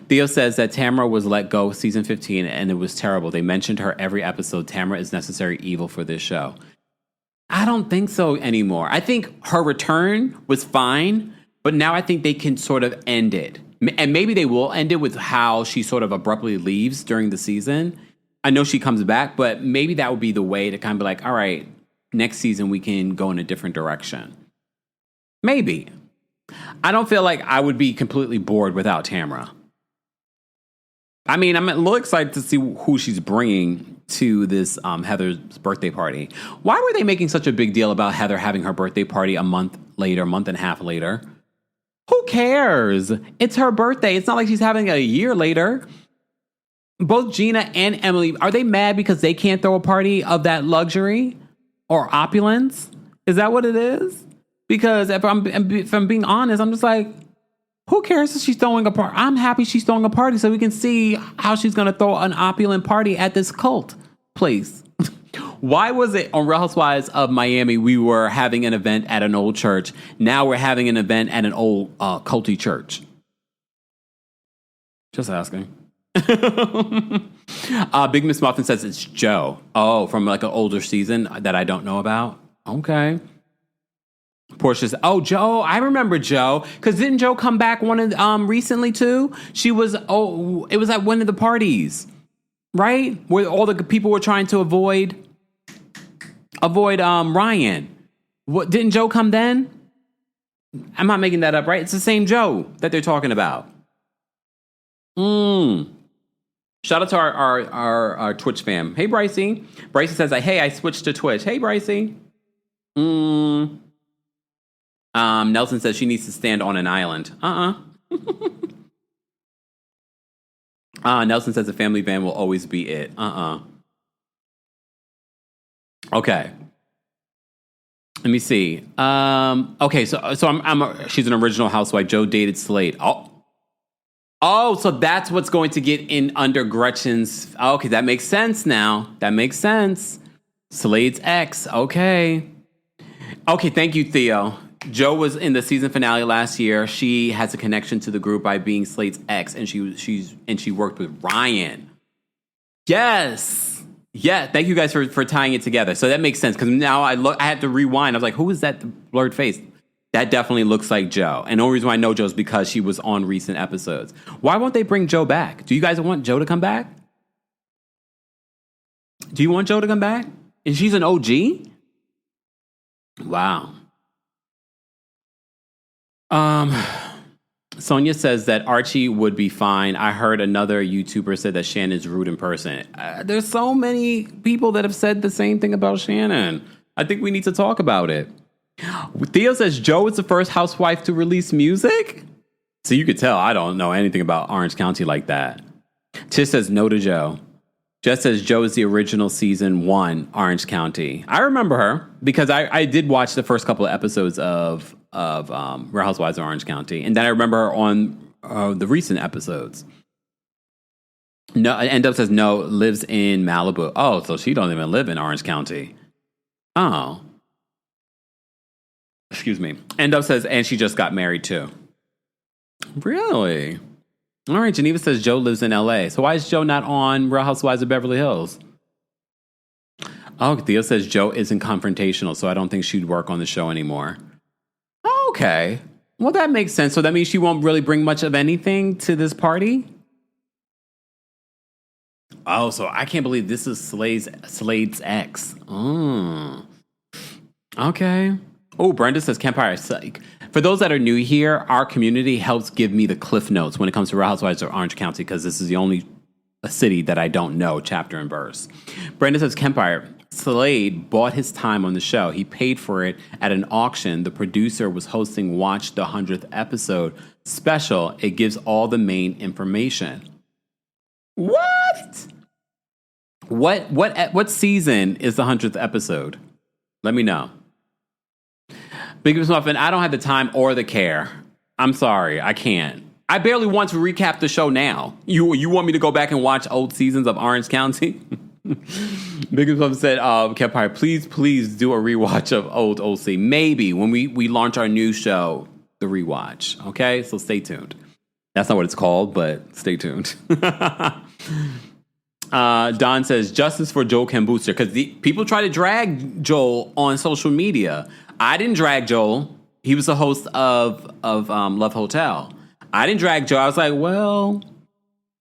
Theo says that Tamara was let go season 15 and it was terrible. They mentioned her every episode. Tamara is necessary evil for this show. I don't think so anymore. I think her return was fine, but now I think they can sort of end it. And maybe they will end it with how she sort of abruptly leaves during the season. I know she comes back, but maybe that would be the way to kind of be like, all right, next season we can go in a different direction. Maybe. I don't feel like I would be completely bored without Tamara. I mean, I'm a little excited to see who she's bringing to this Heather's birthday party. Why were they making such a big deal about Heather having her birthday party a month and a half later? Who cares? It's her birthday. It's not like she's having it a year later. Both Gina and Emily, are they mad because they can't throw a party of that luxury or opulence? Is that what it is? Because if I'm being honest, I'm just like, who cares if she's throwing a party? I'm happy she's throwing a party so we can see how she's going to throw an opulent party at this cult place. Why was it on Real Housewives of Miami we were having an event at an old church? Now we're having an event at an old culty church. Just asking. Big Miss Muffin says it's Joe. Oh, from like an older season that I don't know about. Okay. Portia's, oh, Joe, I remember Joe. Because didn't Joe come back recently too? It was at one of the parties, right? Where all the people were trying to avoid Ryan. What, didn't Joe come then? I'm not making that up, right? It's the same Joe that they're talking about. Shout out to our Twitch fam. Hey, Brycey. Brycey says, hey, I switched to Twitch. Hey, Brycey. Nelson says she needs to stand on an island. Nelson says the family van will always be it. Okay. Let me see. Okay, so she's an original housewife. Joe dated Slade. Oh, so that's what's going to get in under Gretchen's. Okay, that makes sense now. That makes sense. Slade's ex. Okay. Okay, thank you, Theo. Joe was in the season finale last year. She has a connection to the group by being Slade's ex, and she worked with Ryan. Yes. Yeah, thank you guys for tying it together. So that makes sense, because now I had to rewind. I was like, who is that blurred face? That definitely looks like Joe. And the only reason why I know Joe is because she was on recent episodes. Why won't they bring Joe back? Do you guys want Joe to come back? Do you want Joe to come back? And she's an OG? Wow. Sonia says that Archie would be fine. I heard another YouTuber said that Shannon's rude in person. There's so many people that have said the same thing about Shannon. I think we need to talk about it. Theo says Joe is the first housewife to release music. So you could tell I don't know anything about Orange County like that. Tish says no to Joe. Jess says Joe is the original season 1 Orange County. I remember her because I did watch the first couple of episodes of Real Housewives of Orange County, and then I remember her on the recent episodes. No, End Up says no, lives in Malibu. Oh, so she don't even live in Orange County. Oh. Excuse me. End Up says, and she just got married too. Really? All right, Geneva says Joe lives in LA. So why is Joe not on Real Housewives of Beverly Hills? Oh, Theo says Joe isn't confrontational, so I don't think she'd work on the show anymore. Okay. Well, that makes sense. So that means she won't really bring much of anything to this party? Oh, so I can't believe this is Slade's ex. Oh. Okay. Oh, Brenda says KEMPIRE. For those that are new here, our community helps give me the cliff notes when it comes to Real Housewives of Orange County, because this is the only city that I don't know chapter and verse. Brenda says KEMPIRE. Slade bought his time on the show. He paid for it at an auction. The producer was hosting Watch the 100th Episode special. It gives all the main information. What? What season is the 100th episode? Let me know. Big Miss Muffin, I don't have the time or the care. I'm sorry, I can't. I barely want to recap the show now. You want me to go back and watch old seasons of Orange County? Biggest Mom said, Kempire, please do a rewatch of old OC. Maybe when we launch our new show, the rewatch. Okay, so stay tuned. That's not what it's called, but stay tuned. Don says, justice for Joel Kim Booster, because people try to drag Joel on social media. I didn't drag Joel. He was the host of Love Hotel. I didn't drag Joel. I was like, well,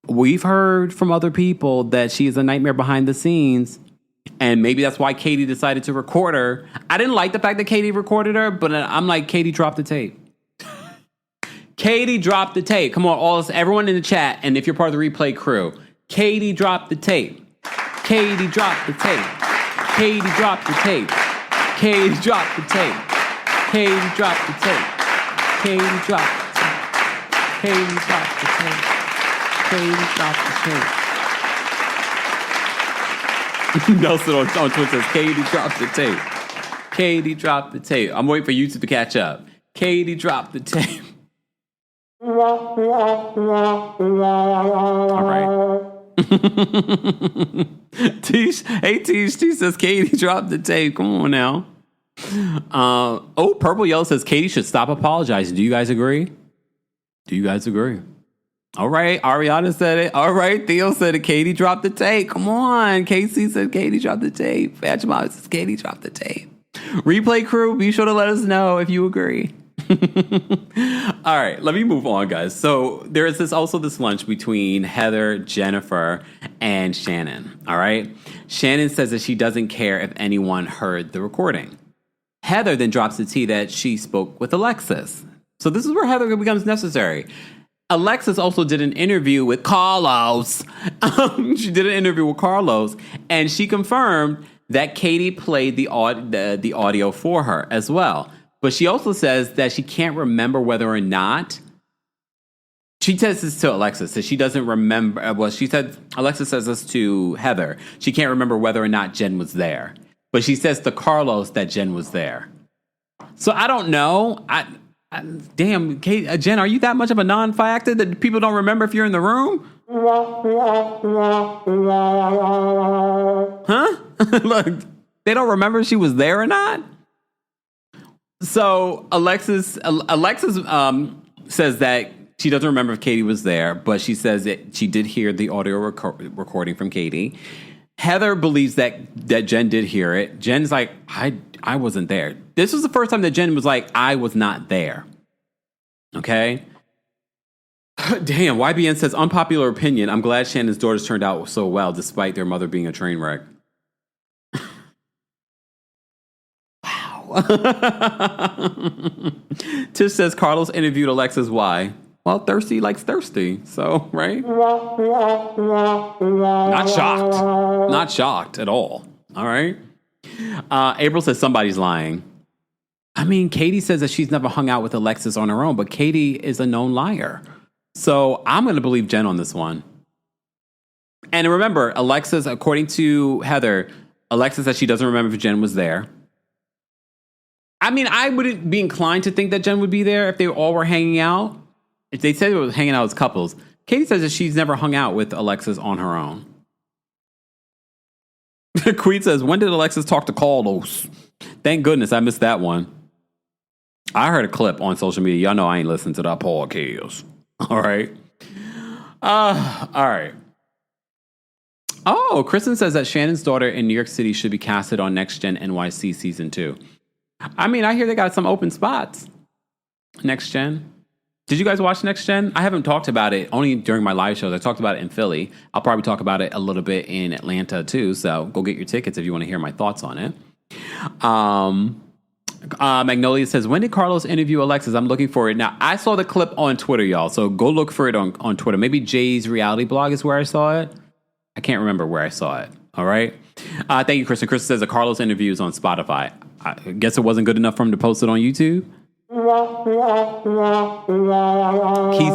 we've heard from other people that she is a nightmare behind the scenes, and maybe that's why Katie decided to record her. I didn't like the fact that Katie recorded her, but I'm like, Katie, drop the tape. Katie, drop the tape. Come on, everyone in the chat, and if you're part of the replay crew, Katie, drop the tape. Katie, drop the tape. Katie, drop the tape. Katie, drop the tape. Katie, drop the tape. Katie, drop the tape. Katie, drop the tape. Katie, drop the tape. Nelson on Twitter says, Katie, drop the tape. Katie, drop the tape. I'm waiting for YouTube to catch up. Katie, drop the tape. All right. Tish, hey Tish, she says Katie dropped the tape. Come on now. Purple Yellow says Katie should stop apologizing. Do you guys agree? All right, Ariana said it. All right, Theo said it. Katie dropped the tape. Come on. Casey said Katie dropped the tape. Fatima says Katie dropped the tape. Replay crew, be sure to let us know if you agree. All right, let me move on, guys. So there is this lunch between Heather, Jennifer, and Shannon. All right. Shannon says that she doesn't care if anyone heard the recording. Heather then drops the tea that she spoke with Alexis. So this is where Heather becomes necessary. Alexis also did an interview with Carlos. She did an interview with Carlos, and she confirmed that Katie played the audio for her as well. But she also says that she can't remember whether or not. She says this to Alexis, that she doesn't remember. Well, Alexis says this to Heather. She can't remember whether or not Jen was there. But she says to Carlos that Jen was there. So I don't know. Damn, Jen, are you that much of a non-factor that people don't remember if you're in the room? Huh? Look, they don't remember if she was there or not? So Alexis says that she doesn't remember if Katie was there, but she says that she did hear the audio recording from Katie. Heather believes that Jen did hear it. Jen's like, I wasn't there. This was the first time that Jen was like, I was not there. Okay? Damn, YBN says, unpopular opinion. I'm glad Shannon's daughters turned out so well, despite their mother being a train wreck. Tish says Carlos interviewed Alexis. Why? Well, thirsty likes thirsty. So, right? Not shocked at all. All right. April says somebody's lying. I mean, Katie says that she's never hung out with Alexis on her own, but Katie is a known liar. So I'm going to believe Jen on this one. And remember, Alexis, according to Heather, Alexis says she doesn't remember if Jen was there. I mean, I wouldn't be inclined to think that Jen would be there if they all were hanging out. If they said they were hanging out as couples. Katie says that she's never hung out with Alexis on her own. Queen says, when did Alexis talk to Carlos? Thank goodness I missed that one. I heard a clip on social media. Y'all know I ain't listened to that podcast. All right. All right. Oh, Kristen says that Shannon's daughter in New York City should be casted on Next Gen NYC Season 2. I mean, I hear they got some open spots. Next Gen. Did you guys watch Next Gen? I haven't talked about it only during my live shows. I talked about it in Philly. I'll probably talk about it a little bit in Atlanta too. So go get your tickets if you want to hear my thoughts on it. Magnolia says, when did Carlos interview Alexis? I'm looking for it. Now, I saw the clip on Twitter, y'all. So go look for it on Twitter. Maybe Jay's reality blog is where I saw it. I can't remember where I saw it. All right. Thank you, Kristen. Kristen says the Carlos interview is on Spotify. I guess it wasn't good enough for him to post it on YouTube. He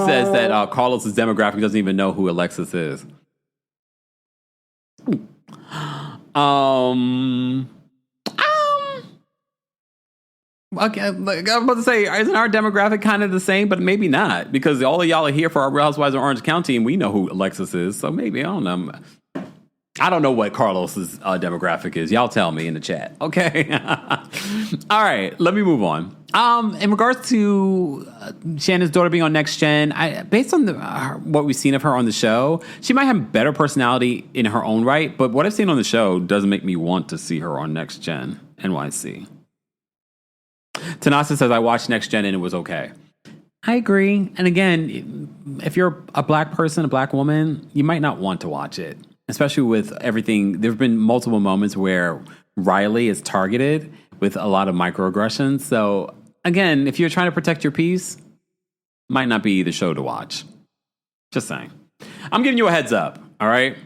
says that Carlos's demographic doesn't even know who Alexis is. Okay, like, I was about to say, isn't our demographic kind of the same? But maybe not, because all of y'all are here for our Real Housewives of Orange County, and we know who Alexis is. So maybe, I don't know. I don't know what Carlos's demographic is. Y'all tell me in the chat. Okay. All right, let me move on. In regards to Shannon's daughter being on Next Gen, based on what we've seen of her on the show, she might have better personality in her own right, but what I've seen on the show doesn't make me want to see her on Next Gen NYC. Tanasa says, I watched Next Gen and it was okay. I agree. And again, if you're a black person, a black woman, you might not want to watch it, especially with everything. There have been multiple moments where Riley is targeted with a lot of microaggressions. So again, if you're trying to protect your peace, might not be the show to watch. Just saying. I'm giving you a heads up. All right.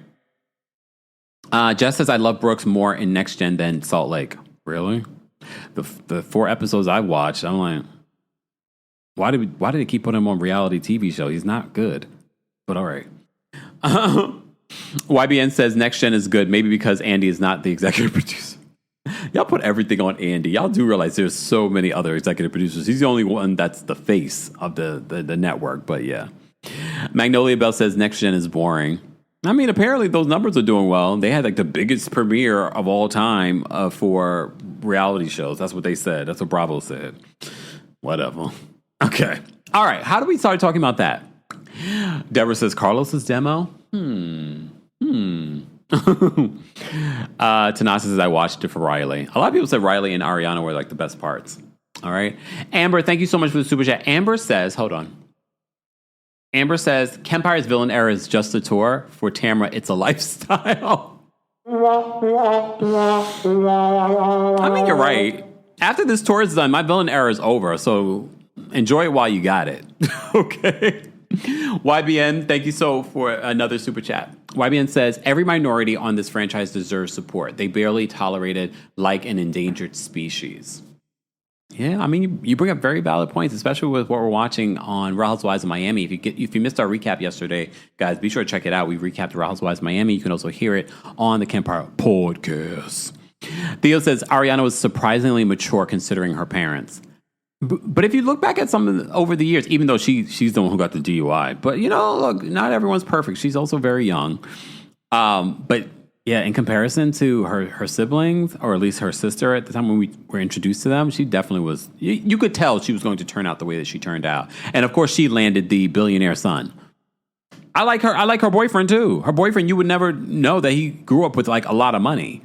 Jess says, I love Brooks more in Next Gen than Salt Lake. Really? The 4 episodes I watched, I'm like, why did they keep putting him on reality TV show? He's not good. But all right. YBN says Next Gen is good, maybe because Andy is not the executive producer. Y'all put everything on Andy. Y'all do realize there's so many other executive producers. He's the only one that's the face of the network. But yeah. Magnolia Bell says Next Gen is boring. I mean, apparently those numbers are doing well. They had like the biggest premiere of all time for reality shows. That's what they said. That's what Bravo said. Whatever. Okay. All right. How do we start talking about that? Deborah says Carlos's demo. Tanasa says I watched it for Riley. A lot of people said Riley and Ariana were like the best parts. All right. Amber, thank you so much for the super chat. Amber says, hold on. Amber says, KEMPIRE's villain era is just a tour. For Tamara, it's a lifestyle. I mean, you're right. After this tour is done, my villain era is over. So enjoy it while you got it. Okay. YBN, thank you so for another super chat. YBN says, every minority on this franchise deserves support. They barely tolerated like an endangered species. Yeah, I mean, you bring up very valid points, especially with what we're watching on Real Housewives of Miami. If you missed our recap yesterday, guys, be sure to check it out. We recapped Real Housewives of Miami. You can also hear it on the KEMPIRE podcast. Theo says Ariana was surprisingly mature considering her parents. But if you look back at some over the years, even though she's the one who got the DUI, but look, not everyone's perfect. She's also very young. But yeah, in comparison to her siblings, or at least her sister at the time when we were introduced to them, she definitely was, you could tell she was going to turn out the way that she turned out. And of course, she landed the billionaire son. I like her. I like her boyfriend too. Her boyfriend, you would never know that he grew up with like a lot of money.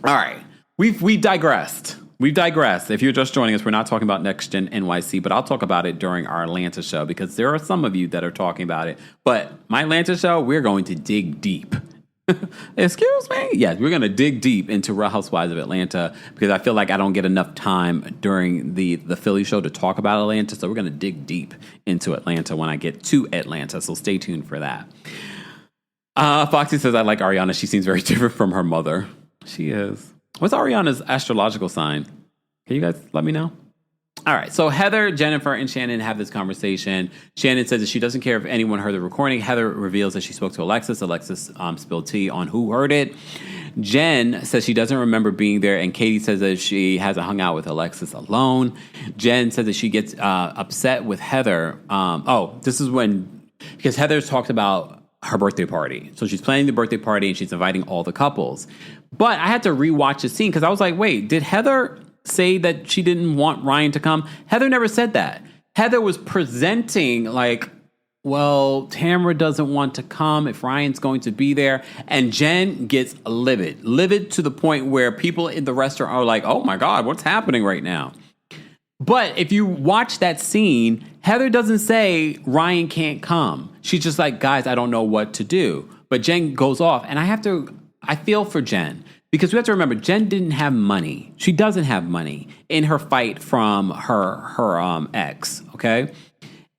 All right. We digressed. We've digressed. If you're just joining us, we're not talking about Next Gen NYC, but I'll talk about it during our Atlanta show because there are some of you that are talking about it. But my Atlanta show, we're going to dig deep. Excuse me? Yes, we're going to dig deep into Real Housewives of Atlanta because I feel like I don't get enough time during the Philly show to talk about Atlanta. So we're going to dig deep into Atlanta when I get to Atlanta. So stay tuned for that. Foxy says, I like Ariana. She seems very different from her mother. She is. What's Ariana's astrological sign? Can you guys let me know? All right. So Heather, Jennifer, and Shannon have this conversation. Shannon says that she doesn't care if anyone heard the recording. Heather reveals that she spoke to Alexis. Alexis spilled tea on who heard it. Jen says she doesn't remember being there, and Katie says that she hasn't hung out with Alexis alone. Jen says that she gets upset with Heather. This is because Heather's talked about her birthday party. So she's planning the birthday party, and she's inviting all the couples. But I had to rewatch the scene because I was like, wait, did Heather say that she didn't want Ryan to come? Heather never said that. Heather was presenting like, well, Tamara doesn't want to come if Ryan's going to be there. And Jen gets livid to the point where people in the restaurant are like, oh my God, what's happening right now? But if you watch that scene, Heather doesn't say Ryan can't come. She's just like, guys, I don't know what to do. But Jen goes off, and I feel for Jen because we have to remember Jen didn't have money. She doesn't have money in her fight from her ex, okay?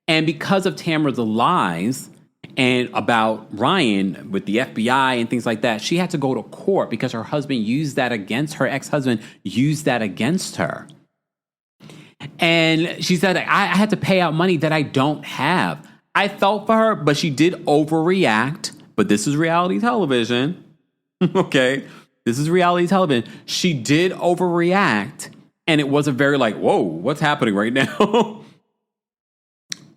And because of Tamara's lies and about Ryan with the FBI and things like that, she had to go to court because her husband used that against her. Ex-husband used that against her. And she said, I had to pay out money that I don't have. I felt for her, but she did overreact. But this is reality television. Okay, this is reality television. She did overreact, And it wasn't very like, whoa, what's happening right now?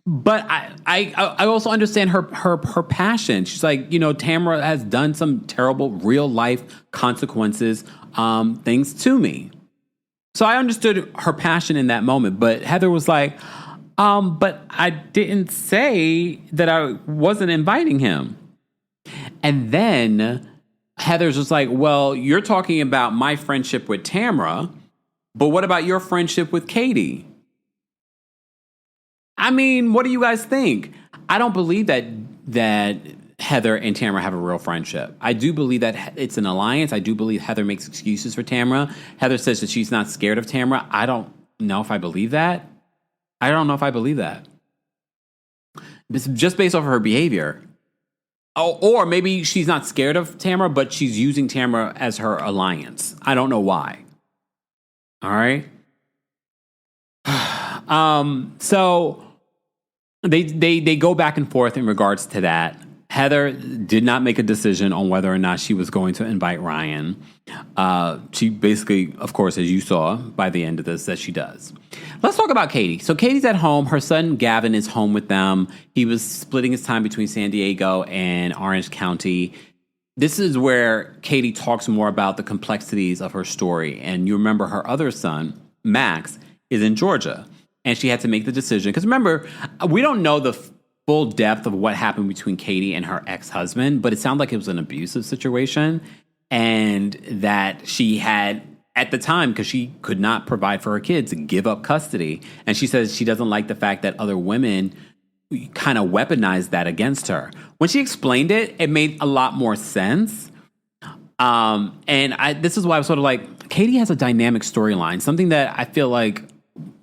But I also understand her passion. She's like, Tamara has done some terrible real life consequences, things to me. So I understood her passion in that moment. But Heather was like, but I didn't say that I wasn't inviting him. And then Heather's just like, well, you're talking about my friendship with Tamara, but what about your friendship with Katie? I mean, what do you guys think? I don't believe that Heather and Tamara have a real friendship. I do believe that it's an alliance. I do believe Heather makes excuses for Tamara. Heather says that she's not scared of Tamara. I don't know if I believe that. I don't know if I believe that. It's just based off of her behavior. Oh, or maybe she's not scared of Tamara, but she's using Tamara as her alliance. I don't know why. All right. So they go back and forth in regards to that. Heather did not make a decision on whether or not she was going to invite Ryan. She basically, of course, as you saw by the end of this, that she does. Let's talk about Katie. So Katie's at home. Her son Gavin is home with them. He was splitting his time between San Diego and Orange County. This is where Katie talks more about the complexities of her story. And you remember her other son, Max, is in Georgia. And she had to make the decision. Because remember, we don't know the full depth of what happened between Katie and her ex-husband, but it sounded like it was an abusive situation. And that she had, at the time, because she could not provide for her kids, give up custody. And she says she doesn't like the fact that other women kind of weaponized that against her. When she explained it, it made a lot more sense. This is why I was sort of like, Katie has a dynamic storyline, something that I feel like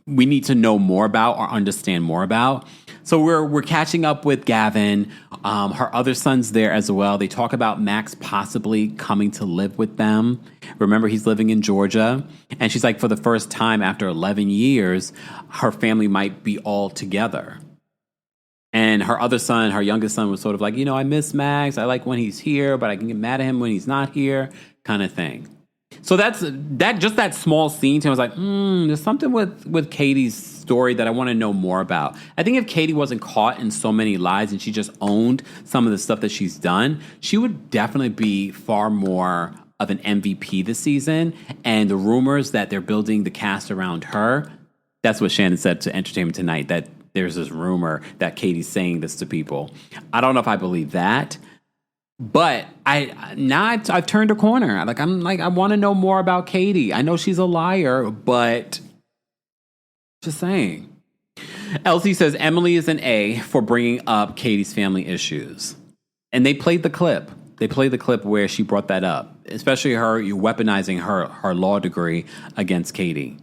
we need to know more about or understand more about. So we're catching up with Gavin. Her other son's there as well. They talk about Max possibly coming to live with them. Remember, he's living in Georgia. And she's like, for the first time after 11 years, her family might be all together. And her other son, her youngest son, was sort of like, I miss Max. I like when he's here, but I can get mad at him when he's not here, kind of thing. So that small scene to me, I was like, there's something with Katie's story that I want to know more about. I think if Katie wasn't caught in so many lies and she just owned some of the stuff that she's done, she would definitely be far more of an MVP this season. And the rumors that they're building the cast around her, that's what Shannon said to Entertainment Tonight, that there's this rumor that Katie's saying this to people. I don't know if I believe that. But I've turned a corner. I want to know more about Katie. I know she's a liar, but just saying. Elsie says Emily is an A for bringing up Katie's family issues. And they played the clip. They played the clip where she brought that up, especially her weaponizing her law degree against Katie.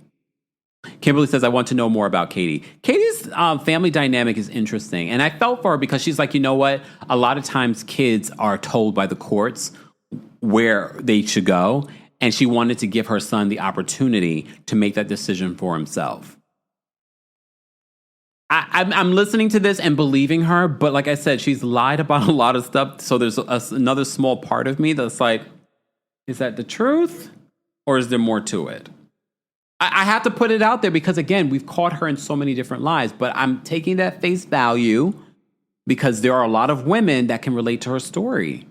Kimberly says, I want to know more about Katie. Katie's family dynamic is interesting. And I felt for her because she's like, you know what? A lot of times kids are told by the courts where they should go. And she wanted to give her son the opportunity to make that decision for himself. I'm listening to this and believing her. But like I said, she's lied about a lot of stuff. So there's another small part of me that's like, is that the truth? Or is there more to it? I have to put it out there because, again, we've caught her in so many different lies, but I'm taking that face value because there are a lot of women that can relate to her story.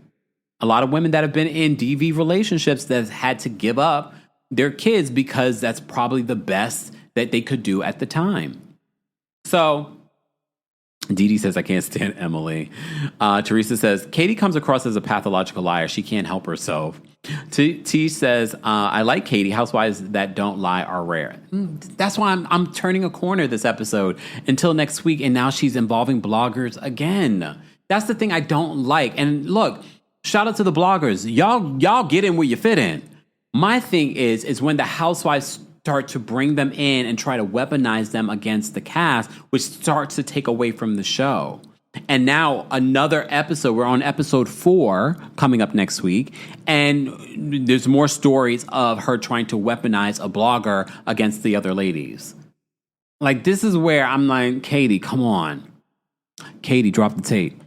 A lot of women that have been in DV relationships that have had to give up their kids because that's probably the best that they could do at the time. So Dee Dee says, I can't stand Emily. Teresa says, Katie comes across as a pathological liar. She can't help herself. T says, I like Katie. Housewives that don't lie are rare. That's why I'm turning a corner this episode until next week. And now she's involving bloggers again. That's the thing I don't like. And look, shout out to the bloggers. Y'all get in where you fit in. My thing is when the housewives start to bring them in and try to weaponize them against the cast, which starts to take away from the show. And now another episode, we're on episode 4 coming up next week. And there's more stories of her trying to weaponize a blogger against the other ladies. Like, this is where I'm like, Katie, come on. Katie, drop the tape.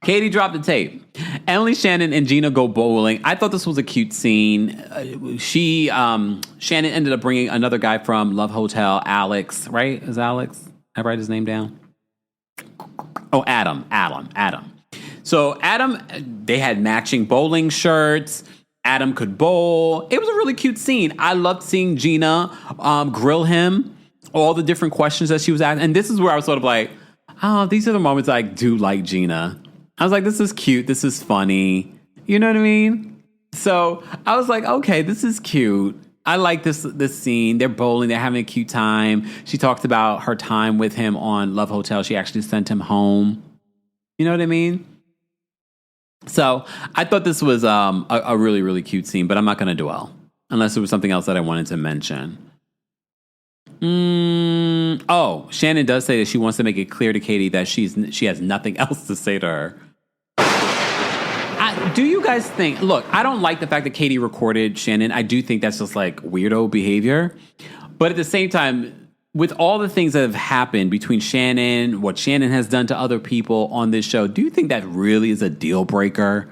Katie dropped the tape. Emily, Shannon, and Gina go bowling. I thought this was a cute scene. Shannon ended up bringing another guy from Love Hotel, Alex, right? Is Alex? I write his name down? Oh, Adam. So Adam, they had matching bowling shirts. Adam could bowl. It was a really cute scene. I loved seeing Gina grill him, all the different questions that she was asking. And this is where I was sort of like, oh, these are the moments I do like Gina. I was like, this is cute. This is funny. You know what I mean? So I was like, okay, this is cute. I like this scene. They're bowling. They're having a cute time. She talked about her time with him on Love Hotel. She actually sent him home. You know what I mean? So I thought this was a really, really cute scene, but I'm not going to dwell unless there was something else that I wanted to mention. Oh, Shannon does say that she wants to make it clear to Katie that she has nothing else to say to her. Do you guys think, look, I don't like the fact that Katie recorded Shannon. I do think that's just like weirdo behavior. But at the same time, with all the things that have happened between Shannon, what Shannon has done to other people on this show, do you think that really is a deal breaker?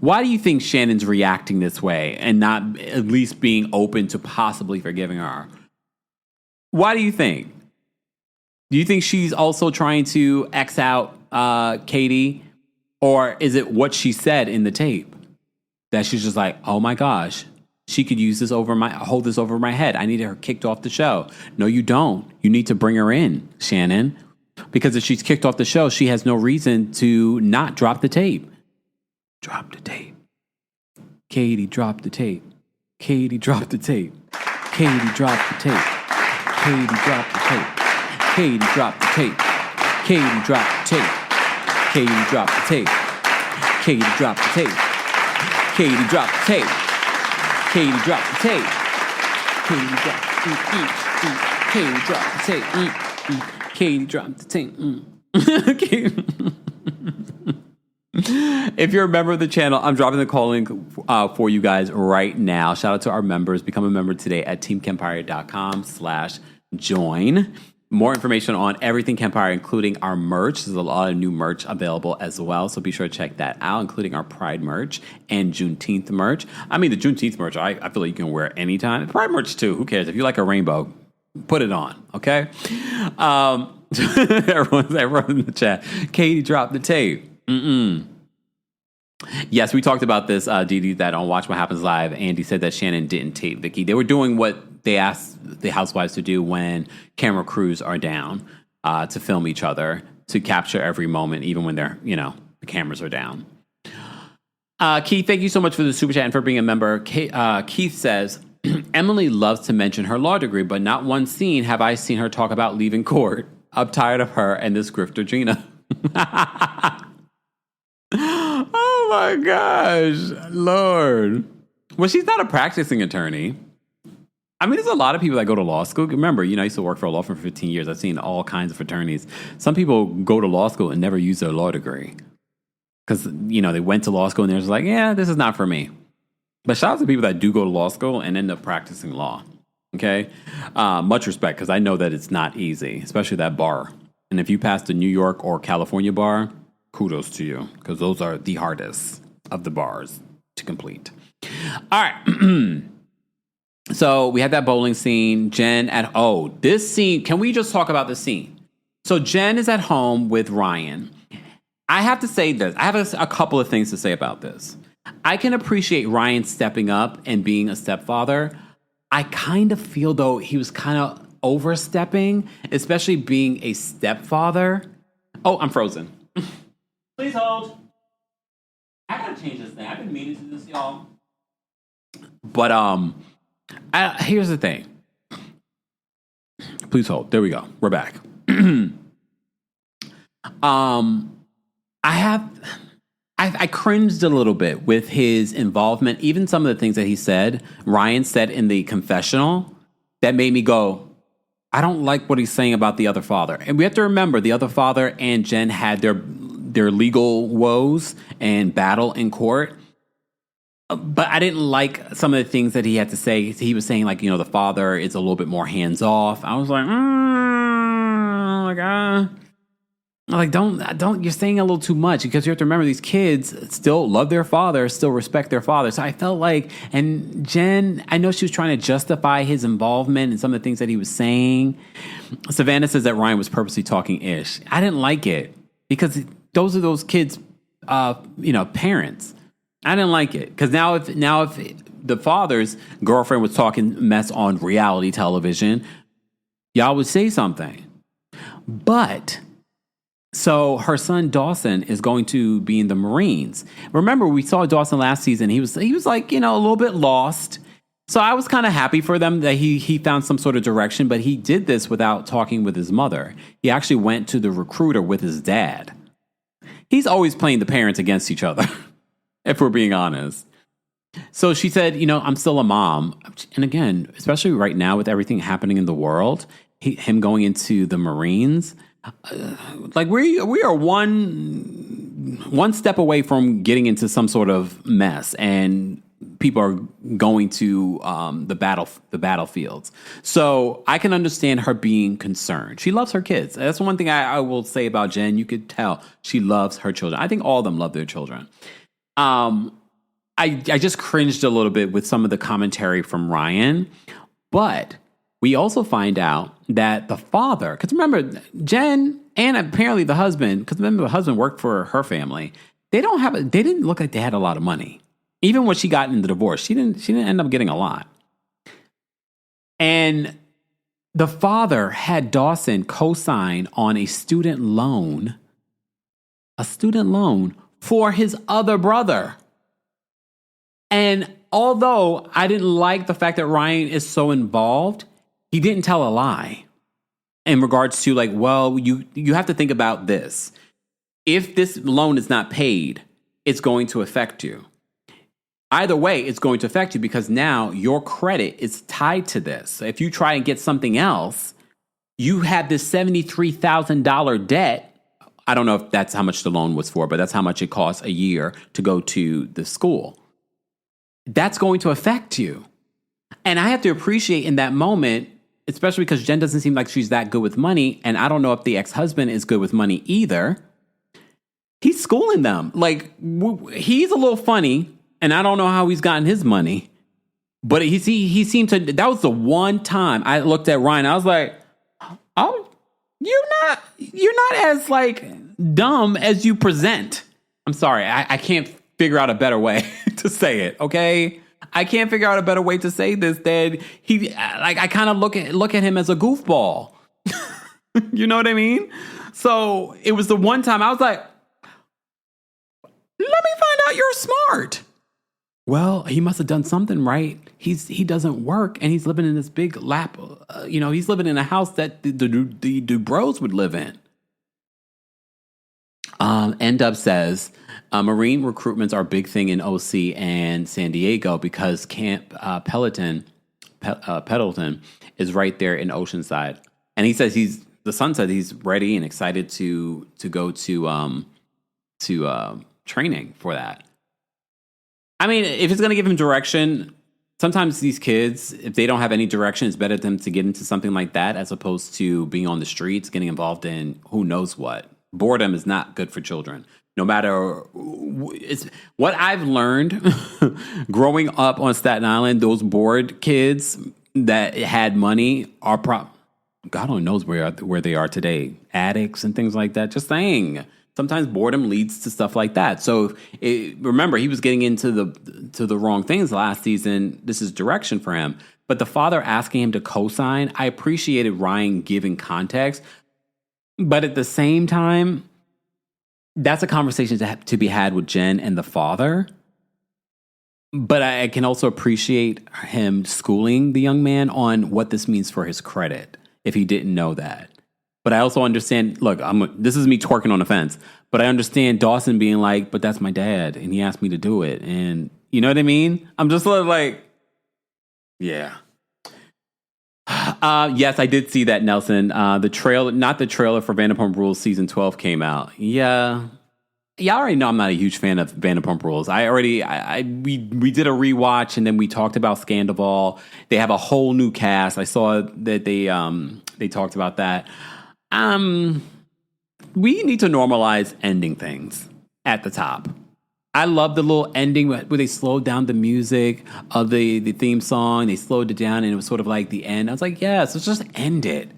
Why do you think Shannon's reacting this way and not at least being open to possibly forgiving her? Why do you think? Do you think she's also trying to X out Katie? Or is it what she said in the tape? That she's just like, oh my gosh, she could use this hold this over my head. I need her kicked off the show. No, you don't. You need to bring her in, Shannon. Because if she's kicked off the show, she has no reason to not drop the tape. Drop the tape. Katie, drop the tape. Katie, drop the tape. Katie, drop the tape. Katie, drop the tape. Katie, drop the tape. Katie, drop the tape. Katie, drop the tape. Katie, drop the tape. Katie, drop the tape. Katie, drop the tape. Katie, drop the tape. Katie, drop the tape. Katie, drop the tape. If you're a member of the channel, I'm dropping the call link for you guys right now. Shout out to our members. Become a member today at teamkempire.com/join. More information on everything Kempire, including our merch. There's a lot of new merch available as well, so be sure to check that out, including our Pride merch and Juneteenth merch. I mean, the Juneteenth merch, I feel like you can wear it anytime. The Pride merch, too. Who cares? If you like a rainbow, put it on, okay? Everyone in the chat. Katie dropped the tape. Yes, we talked about this, Dee, that on Watch What Happens Live, Andy said that Shannon didn't tape Vicky. They were doing what they asked the Housewives to do when camera crews are down, to film each other, to capture every moment, even when they're, the cameras are down. Keith, thank you so much for the super chat and for being a member. Keith says, Emily loves to mention her law degree, but not one scene have I seen her talk about leaving court. I'm tired of her and this grifter Gina. Oh my gosh, Lord. Well, she's not a practicing attorney. I mean, there's a lot of people that go to law school. Remember, I used to work for a law firm for 15 years. I've seen all kinds of attorneys. Some people go to law school and never use their law degree because, they went to law school and they're just like, yeah, this is not for me. But shout out to people that do go to law school and end up practicing law. Okay? Much respect, because I know that it's not easy, especially that bar. And if you pass the New York or California bar, kudos to you, because those are the hardest of the bars to complete. All right. So we had that bowling scene. Jen this scene. Can we just talk about the scene? So Jen is at home with Ryan. I have to say this. I have a couple of things to say about this. I can appreciate Ryan stepping up and being a stepfather. I kind of feel, though, he was kind of overstepping, especially being a stepfather. Oh, I'm frozen. Please hold. I gotta change this thing. I've been meaning to do this, y'all. But here's the thing. Please hold. There we go. We're back. I cringed a little bit with his involvement. Even some of the things that Ryan said in the confessional, that made me go, I don't like what he's saying about the other father. And we have to remember, the other father and Jen had their legal woes and battle in court. But I didn't like some of the things that he had to say. He was saying, the father is a little bit more hands off. I was like, Like, don't, you're saying a little too much, because you have to remember these kids still love their father, still respect their father. So I felt like, and Jen, I know she was trying to justify his involvement in some of the things that he was saying. Savannah says that Ryan was purposely talking ish. I didn't like it because those are those kids, parents. I didn't like it because now if the father's girlfriend was talking mess on reality television, y'all would say something. But so her son Dawson is going to be in the Marines. Remember, we saw Dawson last season. He was like, a little bit lost. So I was kind of happy for them that he found some sort of direction, but he did this without talking with his mother. He actually went to the recruiter with his dad. He's always playing the parents against each other, if we're being honest. So she said, I'm still a mom. And again, especially right now with everything happening in the world, him going into the Marines, like we are one step away from getting into some sort of mess, and people are going to the battlefields. So I can understand her being concerned. She loves her kids. That's one thing I will say about Jen. You could tell she loves her children. I think all of them love their children. I just cringed a little bit with some of the commentary from Ryan, but we also find out that the father, because remember, Jen and apparently the husband, because remember the husband worked for her family, they didn't look like they had a lot of money. Even when she got in the divorce, she didn't end up getting a lot. And the father had Dawson co-sign on a student loan for his other brother. And although I didn't like the fact that Ryan is so involved, he didn't tell a lie in regards to like, well, you have to think about this. If this loan is not paid, it's going to affect you. Either way, it's going to affect you because now your credit is tied to this. So if you try and get something else, you have this $73,000 debt. I don't know if that's how much the loan was for, but that's how much it costs a year to go to the school. That's going to affect you. And I have to appreciate in that moment, especially because Jen doesn't seem like she's that good with money. And I don't know if the ex-husband is good with money either. He's schooling them. Like, he's a little funny, and I don't know how he's gotten his money. But he seemed to, that was the one time I looked at Ryan. I was like, oh, you're not as like dumb as you present. I'm sorry. I can't figure out a better way to say it. Okay. I can't figure out a better way to say this than I kind of look at him as a goofball. You know what I mean? So it was the one time I was like, let me find out you're smart. Well, he must have done something right. He doesn't work, and he's living in this big lap. He's living in a house that the Dubros would live in. N-Dub says, Marine recruitments are a big thing in OC and San Diego because Camp Pendleton is right there in Oceanside. And he says the son said he's ready and excited to go to training for that. I mean, if it's going to give him direction, sometimes these kids, if they don't have any direction, it's better for them to get into something like that as opposed to being on the streets, getting involved in who knows what. Boredom is not good for children. No matter, it's what I've learned growing up on Staten Island, those bored kids that had money are God only knows where they are today. Addicts and things like that. Just saying. Sometimes boredom leads to stuff like that. So remember, he was getting into the wrong things last season. This is direction for him. But the father asking him to co-sign, I appreciated Ryan giving context. But at the same time, that's a conversation to be had with Jen and the father. But I can also appreciate him schooling the young man on what this means for his credit if he didn't know that. But I also understand, look, this is me twerking on the fence, but I understand Dawson being like, but that's my dad, and he asked me to do it. And you know what I mean? I'm just like, yeah. Yes, I did see that, Nelson. Not the trailer for Vanderpump Rules season 12 came out. Yeah. Y'all already know I'm not a huge fan of Vanderpump Rules. We did a rewatch, and then we talked about Scandival. They have a whole new cast. I saw that they talked about that. we need to normalize ending things at the top. I love the little ending where they slowed down the music of the theme song. They slowed it down and it was sort of like the end. I was like, yes, let's just end it.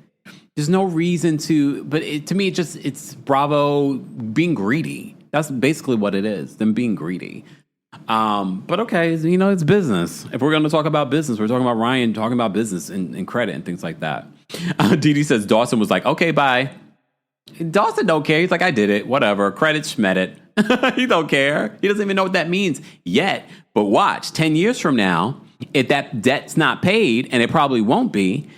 There's no reason to, but to me, it's Bravo being greedy. That's basically what it is, them being greedy. But okay, it's business. If we're going to talk about business, we're talking about Ryan talking about business and credit and things like that. Dee Dee says Dawson was like, okay, bye. Dawson don't care. He's like, I did it. Whatever. Credit, schmet it. He don't care. He doesn't even know what that means yet. But watch, 10 years from now, if that debt's not paid, and it probably won't be,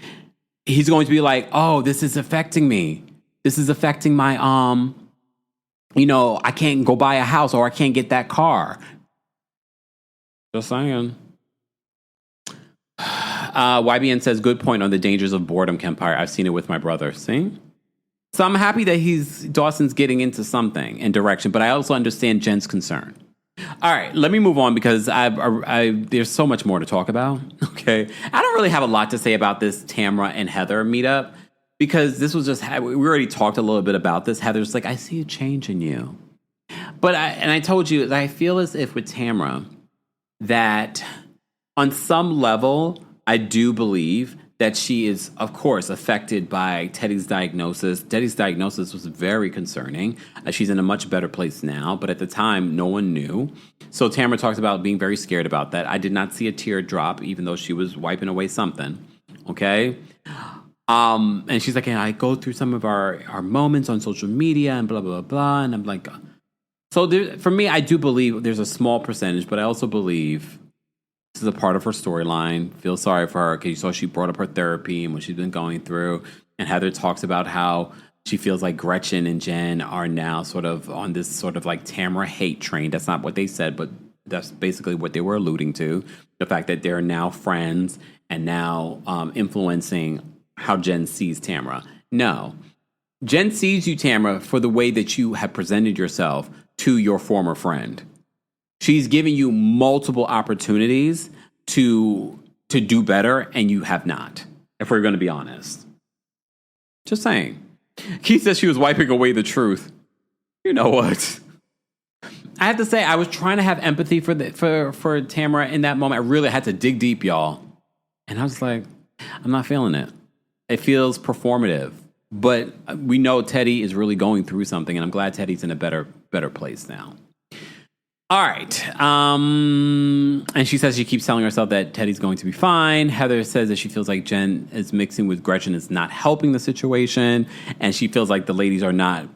he's going to be like, oh, this is affecting me. This is affecting my, I can't go buy a house or I can't get that car. Just saying. YBN says, good point on the dangers of boredom, Kempire. I've seen it with my brother. See? So I'm happy that Dawson's getting into something in direction, but I also understand Jen's concern. All right, let me move on because there's so much more to talk about. Okay. I don't really have a lot to say about this Tamara and Heather meetup because this was just, we already talked a little bit about this. Heather's like, I see a change in you. But I told you, I feel as if with Tamara, that on some level, I do believe that she is, of course, affected by Teddy's diagnosis. Teddy's diagnosis was very concerning. She's in a much better place now, but at the time, no one knew. So Tamara talks about being very scared about that. I did not see a tear drop, even though she was wiping away something. Okay? And she's like, I go through some of our moments on social media and blah, blah, blah. And I'm like, so for me, I do believe there's a small percentage, but I also believe this is a part of her storyline. Feel sorry for her because you saw she brought up her therapy and what she's been going through. And Heather talks about how she feels like Gretchen and Jen are now sort of on this sort of like Tamara hate train. That's not what they said, but that's basically what they were alluding to. The fact that they're now friends and now influencing how Jen sees Tamara. No. Jen sees you, Tamara, for the way that you have presented yourself to your former friend. She's giving you multiple opportunities to do better, and you have not, if we're going to be honest. Just saying. Keith says she was wiping away the truth. You know what? I have to say, I was trying to have empathy for Tamara in that moment. I really had to dig deep, y'all. And I was like, I'm not feeling it. It feels performative. But we know Teddy is really going through something, and I'm glad Teddy's in a better place now. All right. And she says she keeps telling herself that Teddy's going to be fine. Heather says that she feels like Jen is mixing with Gretchen is not helping the situation. And she feels like the ladies are not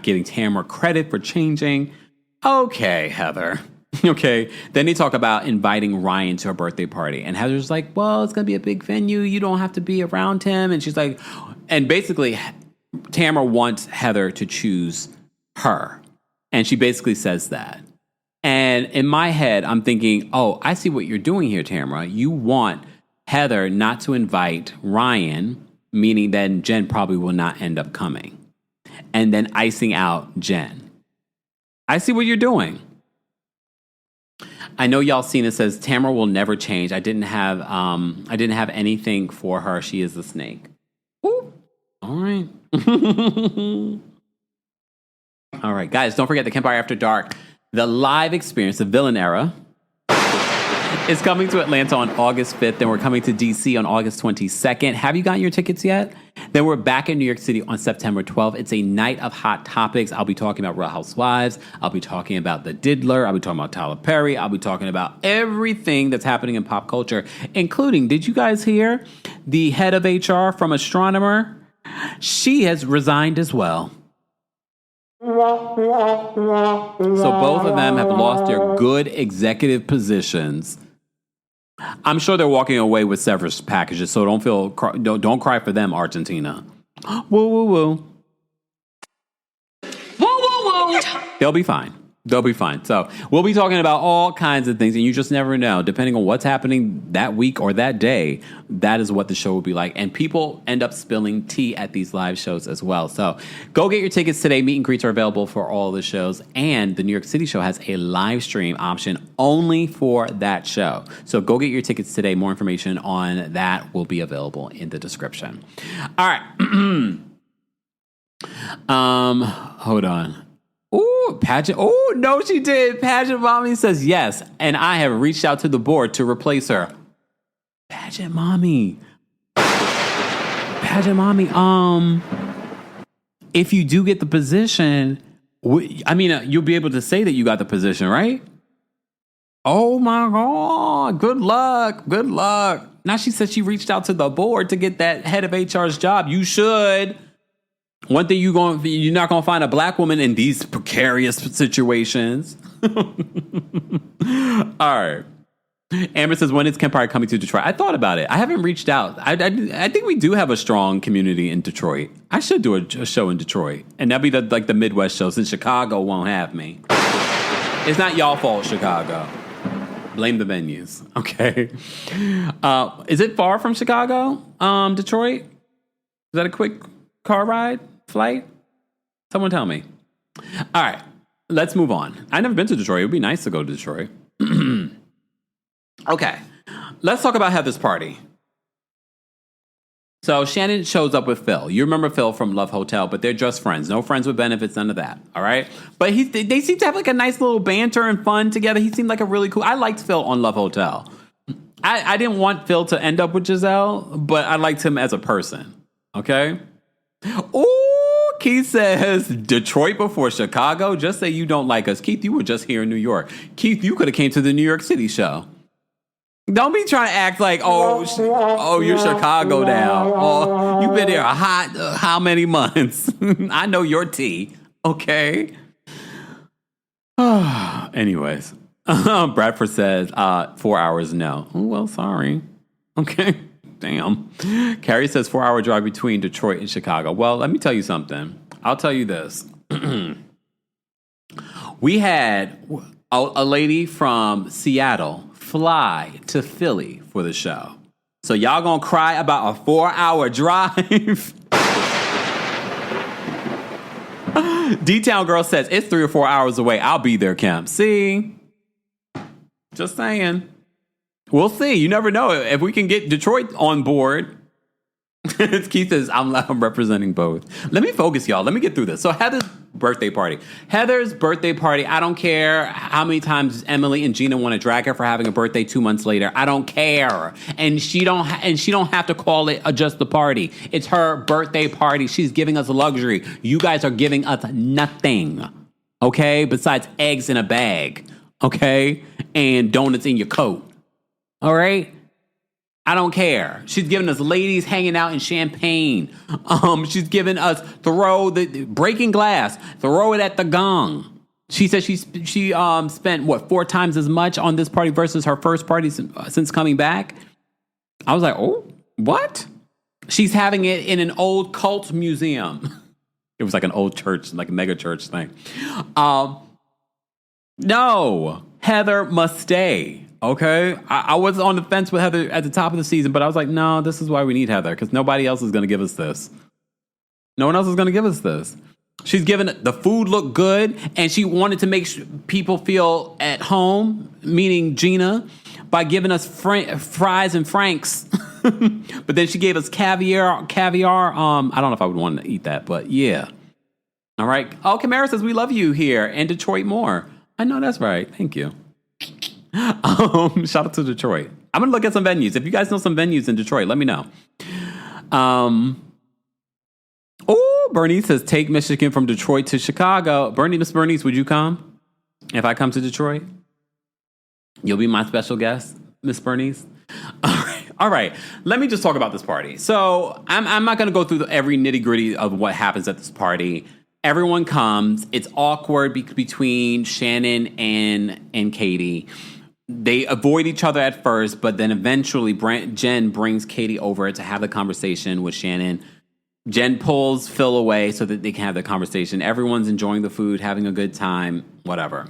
giving Tamara credit for changing. Okay, Heather. Okay. Then they talk about inviting Ryan to her birthday party. And Heather's like, well, it's going to be a big venue. You don't have to be around him. And she's like, and basically Tamara wants Heather to choose her. And she basically says that. And in my head, I'm thinking, oh, I see what you're doing here, Tamara. You want Heather not to invite Ryan, meaning that Jen probably will not end up coming. And then icing out Jen. I see what you're doing. I know y'all seen it says Tamara will never change. I didn't have anything for her. She is the snake. Ooh. All right. All right, guys, don't forget the KEMPIRE After Dark. The live experience, the villain era, is coming to Atlanta on August 5th. Then we're coming to DC on August 22nd. Have you gotten your tickets yet? Then we're back in New York City on September 12th. It's a night of hot topics. I'll be talking about Real Housewives. I'll be talking about The Diddler. I'll be talking about Tyler Perry. I'll be talking about everything that's happening in pop culture, including, did you guys hear the head of HR from Astronomer? She has resigned as well. So both of them have lost their good executive positions. I'm sure they're walking away with severance packages, so don't cry for them, Argentina. Woo, woo, woo. Woo, woo, woo. They'll be fine. They'll be fine. So we'll be talking about all kinds of things, and you just never know. Depending on what's happening that week or that day, that is what the show will be like. And people end up spilling tea at these live shows as well. So go get your tickets today. Meet and greets are available for all the shows. And the New York City show has a live stream option only for that show. So go get your tickets today. More information on that will be available in the description. All right. Hold on. Ooh, Pageant. Oh, no, she did. Pageant Mommy says yes, and I have reached out to the board to replace her. Pageant Mommy. If you do get the position, you'll be able to say that you got the position, right? Oh my God. Good luck. Now she said she reached out to the board to get that head of HR's job. You should. One thing you're not going to find a black woman in these precarious situations. All right. Amber says, when is KEMPIRE coming to Detroit? I thought about it. I haven't reached out. I think we do have a strong community in Detroit. I should do a show in Detroit. And that'd be the Midwest show, since Chicago won't have me. It's not y'all fault, Chicago. Blame the venues. Okay. Is it far from Chicago, Detroit? Is that a quick car ride? Flight? Someone tell me. All right. Let's move on. I've never been to Detroit. It would be nice to go to Detroit. Okay, let's talk about Heather's party. So Shannon shows up with Phil. You remember Phil from Love Hotel, but they're just friends. No friends with benefits, none of that, all right? But they seem to have like a nice little banter and fun together. He seemed like a really cool... I liked Phil on Love Hotel. I didn't want Phil to end up with Giselle, but I liked him as a person, okay? Ooh, Keith says, Detroit before Chicago? Just say you don't like us. Keith, you were just here in New York. Keith, you could have came to the New York City show. Don't be trying to act like, you're Chicago now. Oh, you've been there how many months? I know your tea, okay? Anyways, Bradford says, 4 hours, no. Oh, well, sorry. Okay, damn. Carrie says 4-hour drive between Detroit and Chicago. Well, let me tell you something. I'll tell you this. We had a lady from Seattle fly to Philly for the show. So y'all gonna cry about a 4-hour drive? D-Town Girl says, it's 3 or 4 hours away. I'll be there, Kemp. See? Just saying. We'll see. You never know. If we can get Detroit on board. Keith says, I'm representing both. Let me focus, y'all. Let me get through this. So Heather's birthday party. I don't care how many times Emily and Gina want to drag her for having a birthday 2 months later. I don't care. And she don't have to call it just the party. It's her birthday party. She's giving us luxury. You guys are giving us nothing. Okay? Besides eggs in a bag. Okay? And donuts in your coat. All right? I don't care. She's giving us ladies hanging out in champagne. She's giving us breaking glass, throw it at the gong. She said she spent 4 times as much on this party versus her first party since coming back. I was like, oh, what? She's having it in an old cult museum. It was like an old church, like a mega church thing. No, Heather must stay. Okay, I was on the fence with Heather at the top of the season, but I was like, no, this is why we need Heather, because nobody else is going to give us this. No one else is going to give us this. She's given the food look good, and she wanted to make people feel at home, meaning Gina, by giving us fries and franks. But then she gave us caviar. I don't know if I would want to eat that, but yeah. All right. Oh, Kamara says we love you here and Detroit more. I know that's right. Thank you. Shout out to Detroit. I'm gonna look at some venues. If you guys know some venues in Detroit, let me know. Bernice says take Michigan from Detroit to Chicago. Miss Bernice, would you come if I come to Detroit? You'll be my special guest, Miss Bernice. All right. Let me just talk about this party. So I'm not gonna go through every nitty gritty of what happens at this party. Everyone comes. It's awkward between Shannon and Katie. They avoid each other at first, but then eventually Jen brings Katie over to have the conversation with Shannon. Jen pulls Phil away so that they can have the conversation. Everyone's enjoying the food, having a good time, whatever.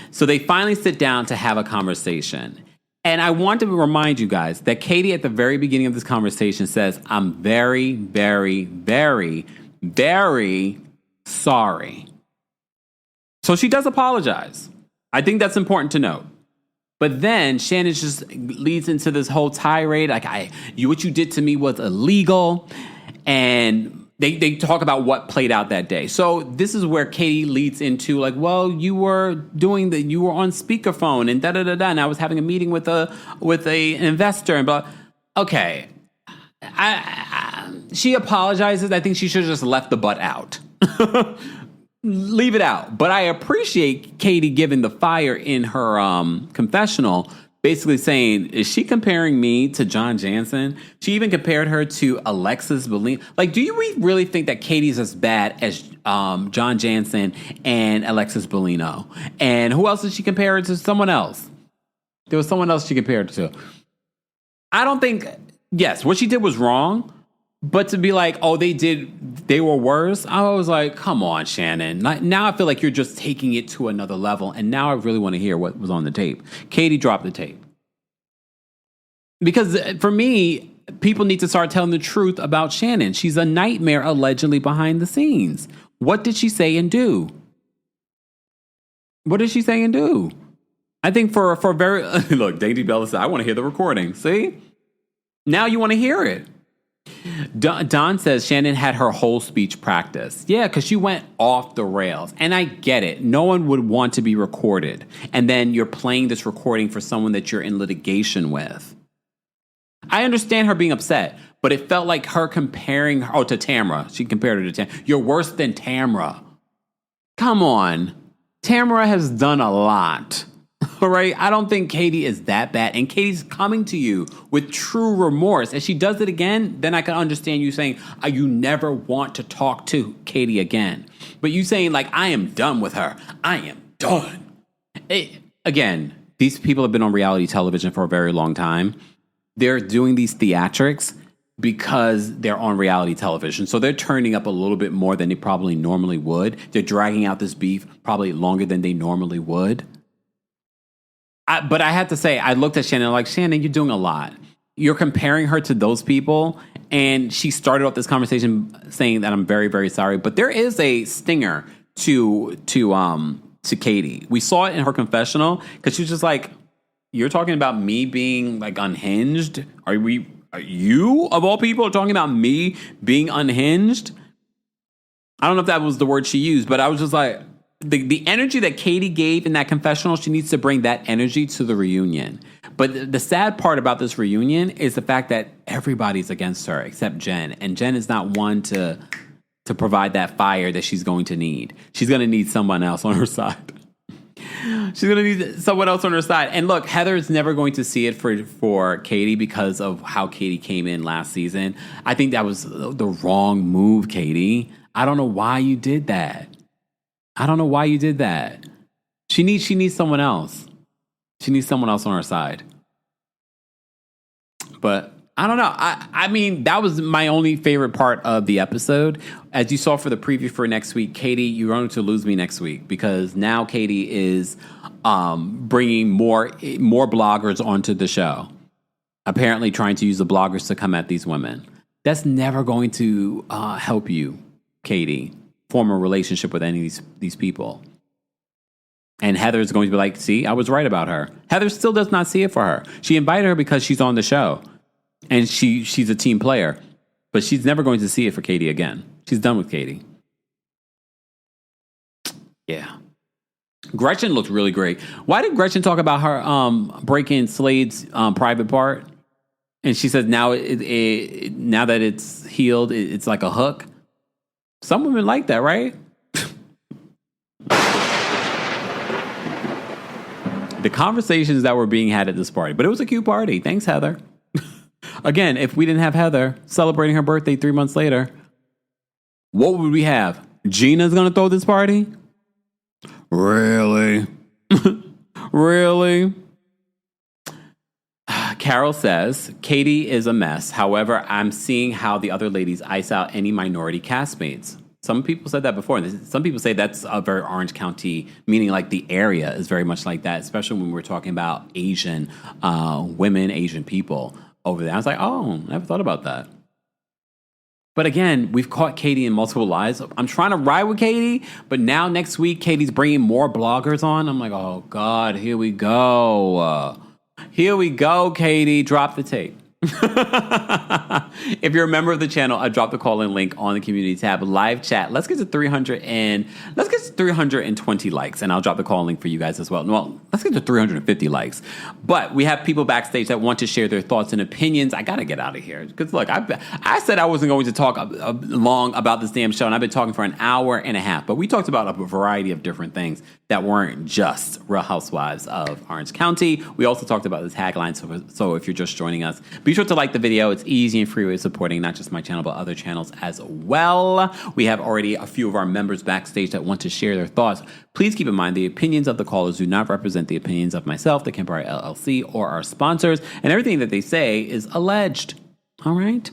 So they finally sit down to have a conversation. And I want to remind you guys that Katie at the very beginning of this conversation says, I'm very, very, very, very sorry. So she does apologize. I think that's important to note. But then Shannon just leads into this whole tirade, like what you did to me was illegal, and they talk about what played out that day. So this is where Katie leads into like, well, you were on speakerphone and da-da-da-da, and I was having a meeting with an investor and blah. Okay. She apologizes. I think she should have just left the butt out. Leave it out. But I appreciate Katie giving the fire in her confessional, basically saying, is she comparing me to John Jansen? She even compared her to Alexis Bellino. Like, do you really think that Katie's as bad as John Jansen and Alexis Bellino? And who else did she compare her to? Someone else. There was someone else she compared her to. I don't think, yes, what she did was wrong. But to be like, oh, they were worse. I was like, come on, Shannon. Now I feel like you're just taking it to another level. And now I really want to hear what was on the tape. Katie dropped the tape. Because for me, people need to start telling the truth about Shannon. She's a nightmare allegedly behind the scenes. What did she say and do? What did she say and do? I think for very... Look, Dainty Bella said, I want to hear the recording. See? Now you want to hear it. Don says Shannon had her whole speech practiced. Yeah, because she went off the rails. And I get it. No one would want to be recorded. And then you're playing this recording for someone that you're in litigation with. I understand her being upset, but it felt like her comparing her to Tamara. She compared her to Tamara. You're worse than Tamara. Come on. Tamara has done a lot. All right, I don't think Katie is that bad. And Katie's coming to you with true remorse. If she does it again, then I can understand you saying, you never want to talk to Katie again. But you saying, like, I am done with her. I am done. Again, these people have been on reality television for a very long time. They're doing these theatrics because they're on reality television. So they're turning up a little bit more than they probably normally would. They're dragging out this beef probably longer than they normally would. But I have to say, I looked at Shannon like, Shannon, you're doing a lot. You're comparing her to those people. And she started off this conversation saying that I'm very, very sorry. But there is a stinger to Katie. We saw it in her confessional because she was just like, you're talking about me being like unhinged? Are you, of all people, are talking about me being unhinged? I don't know if that was the word she used, but I was just like, the energy that Katie gave in that confessional, she needs to bring that energy to the reunion. But the sad part about this reunion is the fact that everybody's against her except Jenn. And Jenn is not one to provide that fire that she's going to need. She's going to need someone else on her side. She's going to need someone else on her side. And look, Heather's never going to see it for Katie because of how Katie came in last season. I think that was the wrong move, Katie. I don't know why you did that. She needs someone else. She needs someone else on her side. But I don't know. I mean, that was my only favorite part of the episode. As you saw for the preview for next week, Katie, you're going to lose me next week because now Katie is bringing more bloggers onto the show. Apparently trying to use the bloggers to come at these women. That's never going to help you, Katie, form a relationship with any of these people. And Heather is going to be like, see, I was right about her. Heather still does not see it for her. She invited her because she's on the show. And she's a team player. But she's never going to see it for Katie again. She's done with Katie. Yeah. Gretchen looked really great. Why did Gretchen talk about her breaking Slade's private part? And she says now now that it's healed, it's like a hook. Some women like that, right? The conversations that were being had at this party. But it was a cute party. Thanks, Heather. Again, if we didn't have Heather celebrating her birthday 3 months later, what would we have? Gina's going to throw this party? Really? Really? Carol says, Katie is a mess. However, I'm seeing how the other ladies ice out any minority castmates. Some people said that before. Some people say that's a very Orange County, meaning like the area is very much like that, especially when we're talking about Asian women, Asian people over there. I was like, oh, I never thought about that. But again, we've caught Katie in multiple lies. I'm trying to ride with Katie, but now next week, Katie's bringing more bloggers on. I'm like, oh, God, here we go. Here we go, Katie. Drop the tape. If you're a member of the channel, I dropped the call-in link on the community tab, live chat. Let's get to 320 likes, and I'll drop the call-in link for you guys as well. Well, let's get to 350 likes. But we have people backstage that want to share their thoughts and opinions. I got to get out of here because look, I said I wasn't going to talk long about this damn show, and I've been talking for an hour and a half. But we talked about a variety of different things that weren't just Real Housewives of Orange County. We also talked about the taglines. So if you're just joining us, be sure to like the video. It's easy and free way of supporting not just my channel, but other channels as well. We have already a few of our members backstage that want to share their thoughts. Please keep in mind the opinions of the callers do not represent the opinions of myself, the KEMPIRE LLC, or our sponsors, and everything that they say is alleged. All right.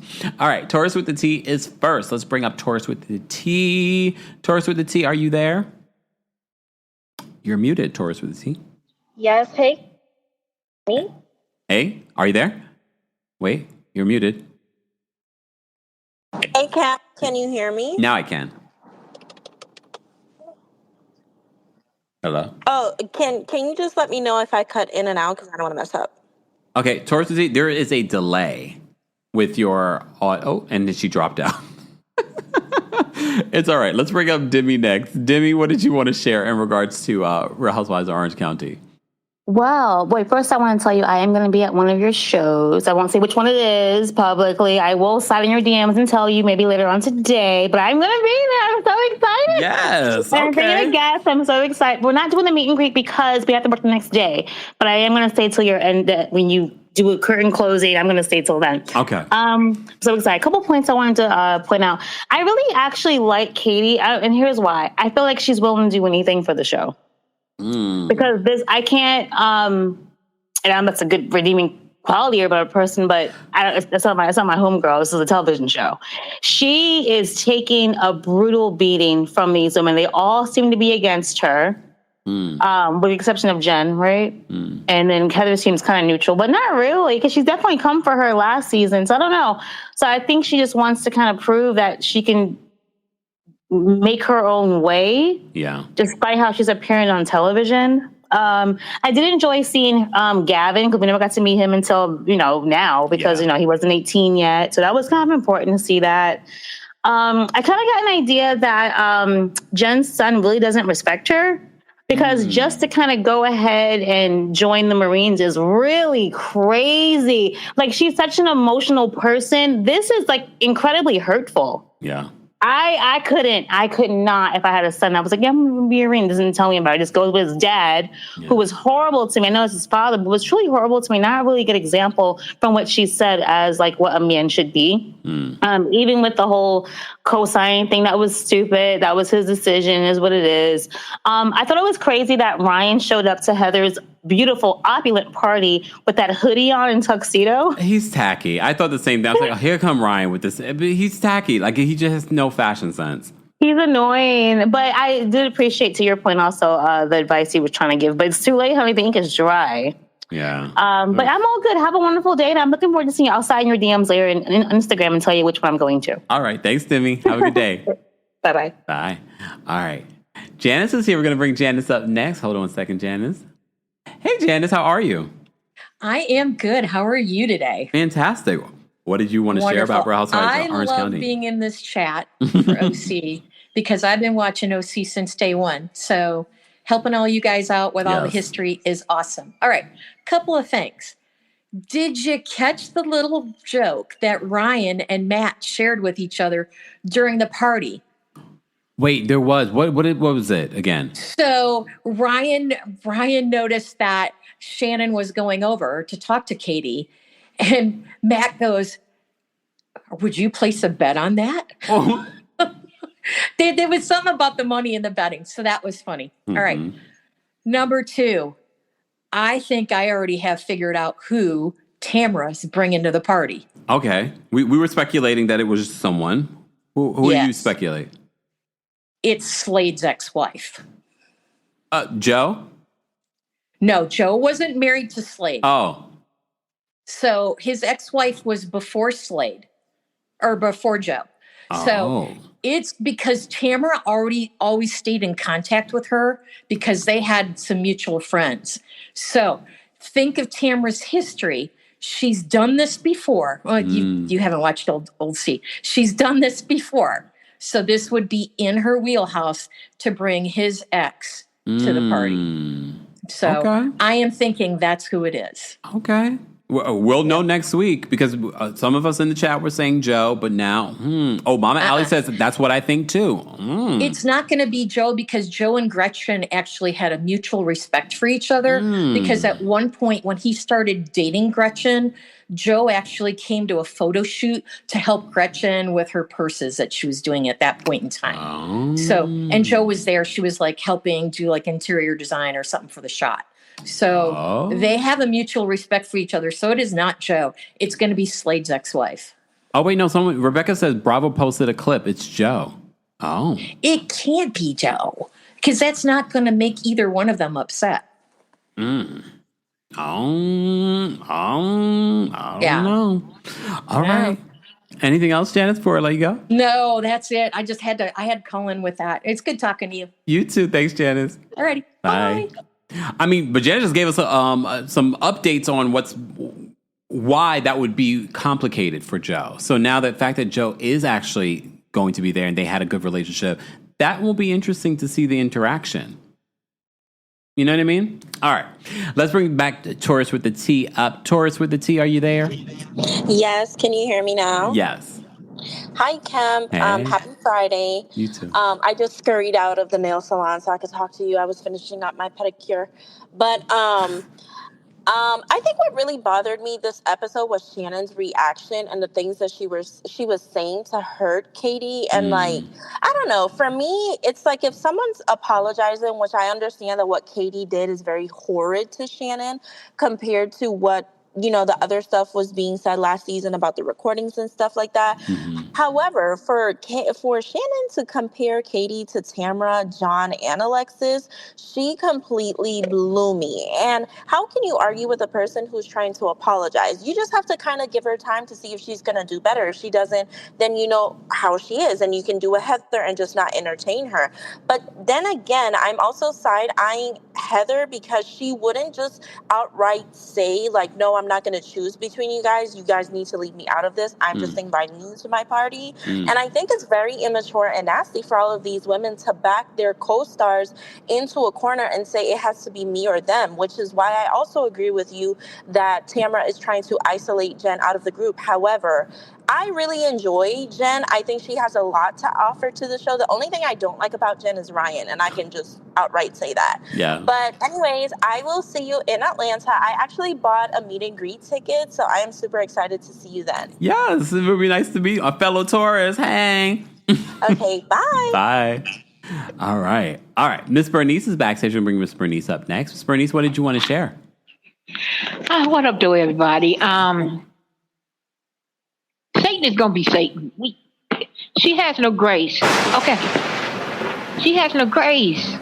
Taurus with the T is first. Let's bring up Taurus with the T. Taurus with the T, are you there? You're muted, Taurus with the T. Yes, hey. Me? Hey, are you there? Wait, you're muted. Hey, Kat, can you hear me? Now I can. Hello? Oh, can you just let me know if I cut in and out because I don't want to mess up. Okay, Taurus with the T, there is a delay with your audio. Oh, and then she dropped out. It's all right. Let's bring up Demi next. Demi, what did you want to share in regards to Real Housewives of Orange County? Well, wait, first I want to tell you I am going to be at one of your shows. I won't say which one it is publicly. I will slide in your DMs and tell you maybe later on today, but I'm going to be there. I'm so excited. Yes. And for you to guess, I'm so excited. We're not doing the meet and greet because we have to work the next day, but I am going to stay till your end when you do a curtain closing. I'm going to stay till then. Okay. So excited. A couple points I wanted to point out. I really actually like Katie, and here's why. I feel like she's willing to do anything for the show. Because I can't, and that's a good redeeming quality about a person, but it's not my homegirl. This is a television show. She is taking a brutal beating from these women. They all seem to be against her, with the exception of Jenn, right? And then Heather seems kind of neutral, but not really, because she's definitely come for her last season. So I don't know. So I think she just wants to kind of prove that she can make her own way. Yeah. Despite how she's appearing on television. I did enjoy seeing Gavin, because we never got to meet him until, now, because, he wasn't 18 yet. So that was kind of important to see that. I kind of got an idea that Jen's son really doesn't respect her, because just to kind of go ahead and join the Marines is really crazy. Like, she's such an emotional person. This is like incredibly hurtful. Yeah. I could not, if I had a son, I was like, yeah, I'm going to be a Marine. Doesn't tell me about it. Just goes with his dad, who was horrible to me. I know it's his father, but was truly horrible to me. Not a really good example from what she said as like what a man should be. Even with the whole co-signing thing, that was stupid. That was his decision, is what it is. I thought it was crazy that Ryan showed up to Heather's beautiful, opulent party with that hoodie on and tuxedo. He's tacky. I thought the same thing. I was like, oh, here come Ryan with this. But he's tacky. Like, he just has no fashion sense. He's annoying. But I did appreciate, to your point, also the advice he was trying to give. But it's too late, honey. The ink is dry. Yeah. But I'm all good. Have a wonderful day. And I'm looking forward to seeing you outside in your DMs later in Instagram and tell you which one I'm going to. All right. Thanks, Demi. Have a good day. Bye-bye. Bye. All right. Janice is here. We're going to bring Janice up next. Hold on a second, Janice. Hey, Janice, how are you? I am good. How are you today? Fantastic. What did you want to share about Real Housewives of Orange County? I love being in this chat for OC because I've been watching OC since day one. So helping all you guys out with all the history is awesome. All right. Couple of things. Did you catch the little joke that Ryan and Matt shared with each other during the party? Wait, there was. What was it again? So Ryan noticed that Shannon was going over to talk to Katie, and Matt goes, "Would you place a bet on that?" Oh. There was something about the money and the betting, so that was funny. Mm-hmm. All right. Number 2, I think I already have figured out who Tamara's bringing to the party. Okay. We were speculating that it was someone. Who do you speculate? It's Slade's ex-wife. Joe? No, Joe wasn't married to Slade. Oh. So his ex-wife was before Slade, or before Joe. Oh. So it's because Tamara always stayed in contact with her because they had some mutual friends. So think of Tamara's history. she's done this before. Well, you haven't watched old C. She's done this before. So this would be in her wheelhouse to bring his ex to the party. So I am thinking that's who it is. Okay. We'll know next week because some of us in the chat were saying Joe, but now, Mama Allie says that's what I think too. It's not going to be Joe because Joe and Gretchen actually had a mutual respect for each other because at one point when he started dating Gretchen, Joe actually came to a photo shoot to help Gretchen with her purses that she was doing at that point in time. So, and Joe was there. She was like helping do like interior design or something for the shot. So they have a mutual respect for each other. So it is not Joe. It's going to be Slade's ex-wife. Oh, wait, no. Rebecca says Bravo posted a clip. It's Joe. Oh. It can't be Joe because that's not going to make either one of them upset. I don't know. All right. Anything else, Janice, before I let you go? No, that's it. I had to call in with that. It's good talking to you. You too. Thanks, Janice. All righty. Bye. But Janice just gave us some updates on why that would be complicated for Joe. So now the fact that Joe is actually going to be there and they had a good relationship, that will be interesting to see the interaction. You know what I mean? All right. Let's bring back Taurus with the T up. Taurus with the T, are you there? Yes. Can you hear me now? Yes. Hi, Kemp. Hey. Happy Friday. You too. I just scurried out of the nail salon so I could talk to you. I was finishing up my pedicure. But I think what really bothered me this episode was Shannon's reaction and the things that she was saying to hurt Katie. And I don't know, for me, it's like if someone's apologizing, which I understand that what Katie did is very horrid to Shannon compared to what the other stuff was being said last season about the recordings and stuff like that. However, for Shannon to compare Katie to Tamara, John, and Alexis, she completely blew me. And how can you argue with a person who's trying to apologize? You just have to kind of give her time to see if she's going to do better. If she doesn't, then you know how she is, and you can do a Heather and just not entertain her. But then again, I'm also side-eyeing Heather because she wouldn't just outright say, like, no, I'm not going to choose between you guys. You guys need to leave me out of this. I'm just inviting you to my party. And I think it's very immature and nasty for all of these women to back their co-stars into a corner and say it has to be me or them, which is why I also agree with you that Tamara is trying to isolate Jenn out of the group. However, I really enjoy Jenn. I think she has a lot to offer to the show. The only thing I don't like about Jenn is Ryan, and I can just outright say that. Yeah. But anyways, I will see you in Atlanta. I actually bought a meet and greet ticket, so I am super excited to see you then. Yes, it would be nice to meet a fellow Taurus. Hang. Okay, bye. Bye. All right. Miss Bernice is backstage. We'll bring Miss Bernice up next. Miss Bernice, what did you want to share? What up, to everybody? Satan is going to be Satan. She has no grace. Okay. She has no grace.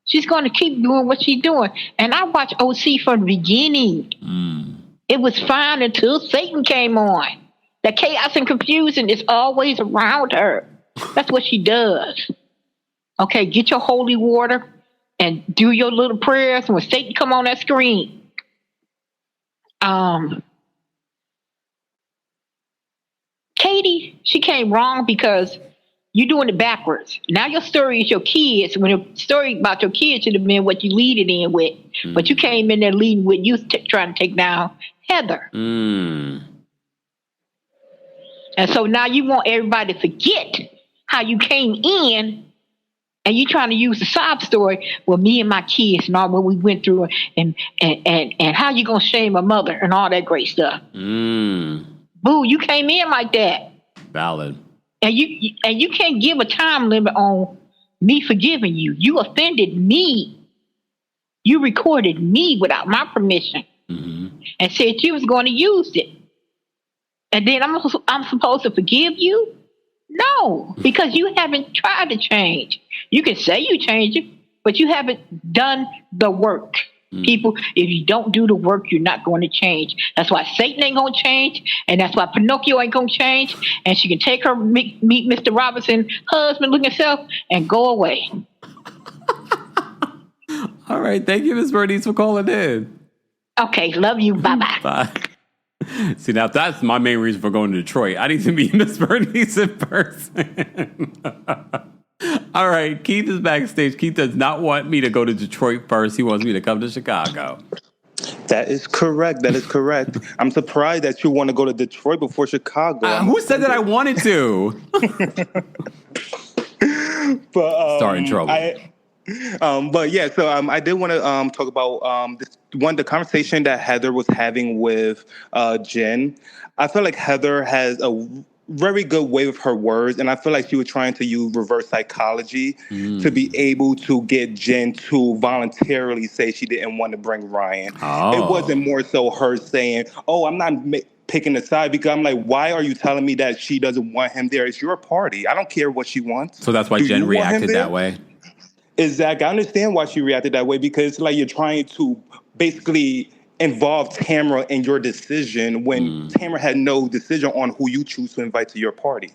She's going to keep doing what she's doing. And I watched OC from the beginning. It was fine until Satan came on. The chaos and confusion is always around her. That's what she does. Okay, get your holy water and do your little prayers when Satan come on that screen. Katie, she came wrong because you're doing it backwards. Now your story is your kids. When your story about your kids should have been what you lead it in with. But you came in there leading with you trying to take down Heather. And so now you want everybody to forget how you came in, and you trying to use the sob story with me and my kids and all what we went through and how you gonna shame my mother and all that great stuff. Boo, you came in like that. Valid. And you can't give a time limit on me forgiving you. You offended me. You recorded me without my permission and said you was going to use it. And then I'm supposed to forgive you? No, because you haven't tried to change. You can say you changed it, but you haven't done the work. People, if you don't do the work, you're not going to change. That's why Satan ain't going to change, and that's why Pinocchio ain't going to change, and she can take her meet Mr. Robinson husband-looking self and go away. All right. Thank you, Ms. Bernice, for calling in. Okay. Love you. Bye-bye. Bye. See, now that's my main reason for going to Detroit. I need to meet Miss Bernice in person. All right, Keith is backstage. Keith does not want me to go to Detroit first. He wants me to come to Chicago. That is correct. I'm surprised that you want to go to Detroit before Chicago. Who said that I wanted to? But start in trouble. But yeah, so I did want to talk about the conversation that Heather was having with Jen. I feel like Heather has a very good way with her words, and I feel like she was trying to use reverse psychology to be able to get Jen to voluntarily say she didn't want to bring Ryan. It wasn't more so her saying, "Oh, I'm not picking a side," because I'm like, why are you telling me that she doesn't want him there? It's your party. I don't care what she wants. So that's why Jen reacted that way. Exactly. I understand why she reacted that way, because like you're trying to basically involve Tamara in your decision when Tamara had no decision on who you choose to invite to your party.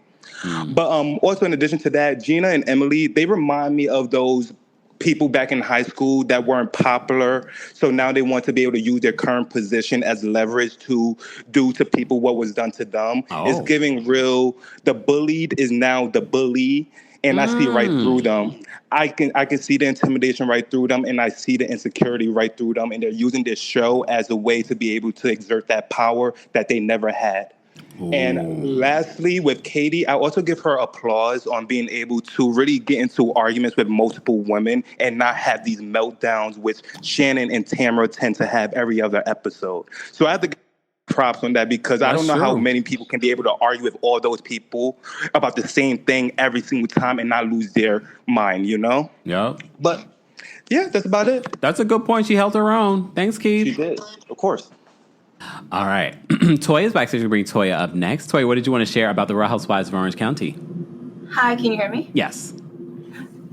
But also in addition to that, Gina and Emily, they remind me of those people back in high school that weren't popular. So now they want to be able to use their current position as leverage to do to people what was done to them. It's giving real, the bullied is now the bully. And I see right through them. I can see the intimidation right through them, and I see the insecurity right through them. And they're using this show as a way to be able to exert that power that they never had. Ooh. And lastly, with Katie, I also give her applause on being able to really get into arguments with multiple women and not have these meltdowns, which Shannon and Tamara tend to have every other episode. So I have to give props on that, because I don't know how many people can be able to argue with all those people about the same thing every single time and not lose their mind, you know? Yeah. But yeah, that's about it. That's a good point. She held her own. Thanks, Keith. She did, of course. All right. Toya is backstage. We bring Toya up next. Toya, what did you want to share about the Real Housewives of Orange County? Hi, can you hear me? Yes.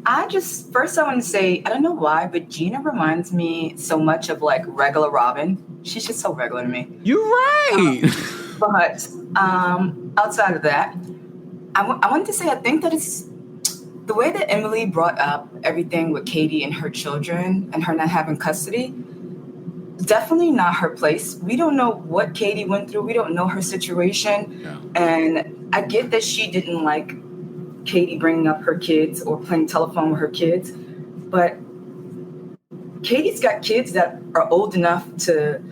I want to say, I don't know why, but Gina reminds me so much of like regular Robin. She's just so regular to me. You're right. But outside of that, I wanted to say, I think that it's the way that Emily brought up everything with Katie and her children and her not having custody. Definitely not her place. We don't know what Katie went through. We don't know her situation. Yeah. And I get that she didn't like Katie bringing up her kids or playing telephone with her kids, but Katie's got kids that are old enough to,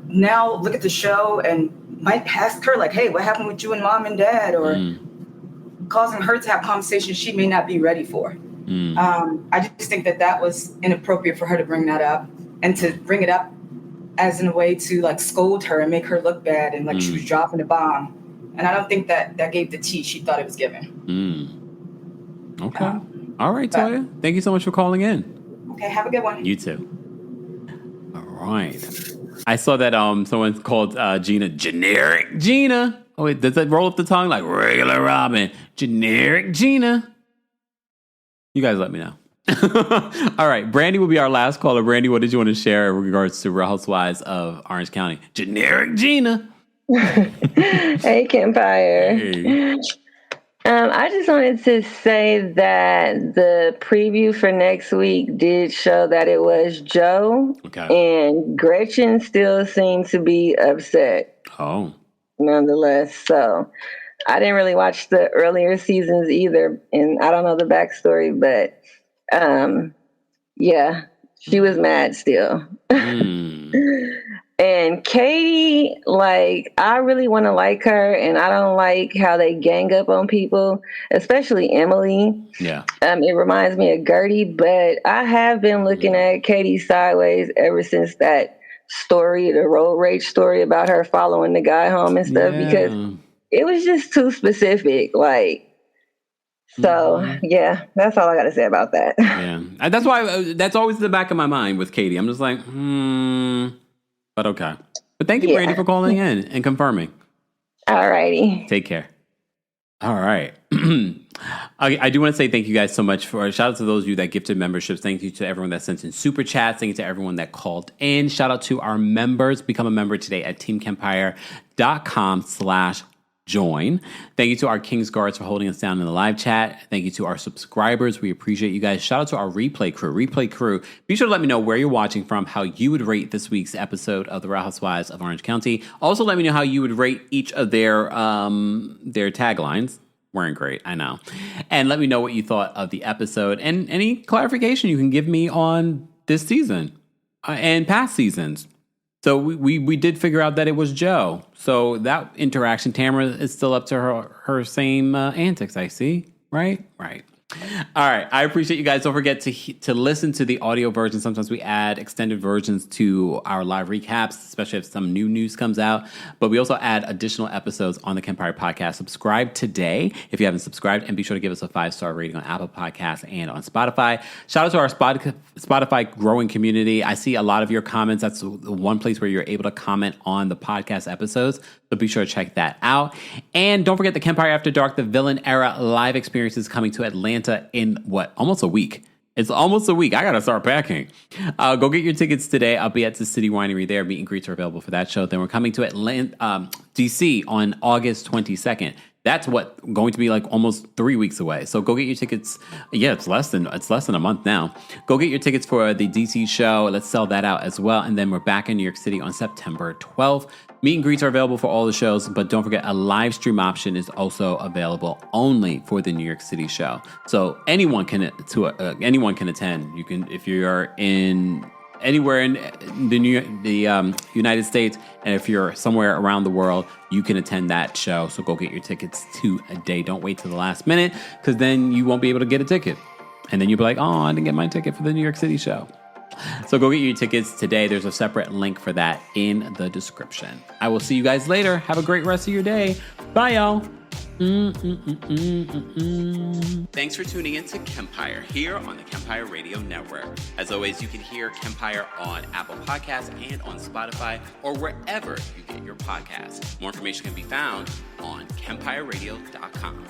now look at the show and might ask her like, hey, what happened with you and mom and dad? Or causing her to have conversations she may not be ready for. I just think that was inappropriate for her to bring that up and to bring it up as in a way to like scold her and make her look bad and like she was dropping a bomb. And I don't think that gave the tea she thought it was giving. Okay. All right, Toya. Thank you so much for calling in. Okay, have a good one. You too. All right. I saw that someone called Gina generic Gina. Oh, wait, does that roll up the tongue like regular Robin? Generic Gina. You guys let me know. All right. Brandy will be our last caller. Brandy, what did you want to share in regards to Real Housewives of Orange County? Generic Gina. Hey, KEMPIRE. Hey. I just wanted to say that the preview for next week did show that it was Joe. Okay. And Gretchen still seemed to be upset. Oh. Nonetheless. So I didn't really watch the earlier seasons either. And I don't know the backstory, but yeah, she was mad still. And Katie, like, I really want to like her, and I don't like how they gang up on people, especially Emily. Yeah. It reminds me of Gertie, but I have been looking at Katie sideways ever since that story, the road rage story about her following the guy home and stuff, because it was just too specific. Like, so yeah, that's all I got to say about that. Yeah. And that's why, that's always in the back of my mind with Katie. I'm just like, But okay. But thank you, Brandy, for calling in and confirming. All righty. Take care. All right. I do want to say thank you guys so much for shout out to those of you that gifted memberships. Thank you to everyone that sent in super chats. Thank you to everyone that called in. Shout out to our members. Become a member today at teamkempire.com/ join. Thank you to our King's Guards for holding us down in the live chat. Thank you to our subscribers. We appreciate you guys. Shout out to our replay crew. Be sure to let me know where you're watching from, how you would rate this week's episode of The Real Housewives of Orange County. Also, let me know how you would rate each of their taglines. Weren't great, I know. And let me know what you thought of the episode and any clarification you can give me on this season and past seasons. So we did figure out that it was Joe. So that interaction, Tamara is still up to her same antics, I see. Right. All right. I appreciate you guys. Don't forget to listen to the audio version. Sometimes we add extended versions to our live recaps, especially if some new news comes out. But we also add additional episodes on the KEMPIRE podcast. Subscribe today if you haven't subscribed, and be sure to give us a 5-star rating on Apple Podcasts and on Spotify. Shout out to our Spotify growing community. I see a lot of your comments. That's the one place where you're able to comment on the podcast episodes. So be sure to check that out. And don't forget the KEMPIRE After Dark, the Villain Era live experience is coming to Atlanta in almost a week. It's almost a week. I got to start packing. Go get your tickets today. I'll be at the City Winery there. Meet and greets are available for that show. Then we're coming to Atlanta, DC on August 22nd. That's going to be like almost 3 weeks away. So go get your tickets. Yeah, it's less than a month now. Go get your tickets for the DC show. Let's sell that out as well. And then we're back in New York City on September 12th. Meet and greets are available for all the shows, but don't forget a live stream option is also available only for the New York City show. So anyone can attend. You can, if you're in anywhere in the United States, and if you're somewhere around the world, you can attend that show. So go get your tickets today. Don't wait till the last minute, because then you won't be able to get a ticket. And then you'll be like, oh, I didn't get my ticket for the New York City show. So go get your tickets today. There's a separate link for that in the description. I will see you guys later. Have a great rest of your day. Bye, y'all. Thanks for tuning in to KEMPIRE here on the KEMPIRE Radio Network. As always, you can hear KEMPIRE on Apple Podcasts and on Spotify or wherever you get your podcasts. More information can be found on KEMPIREradio.com.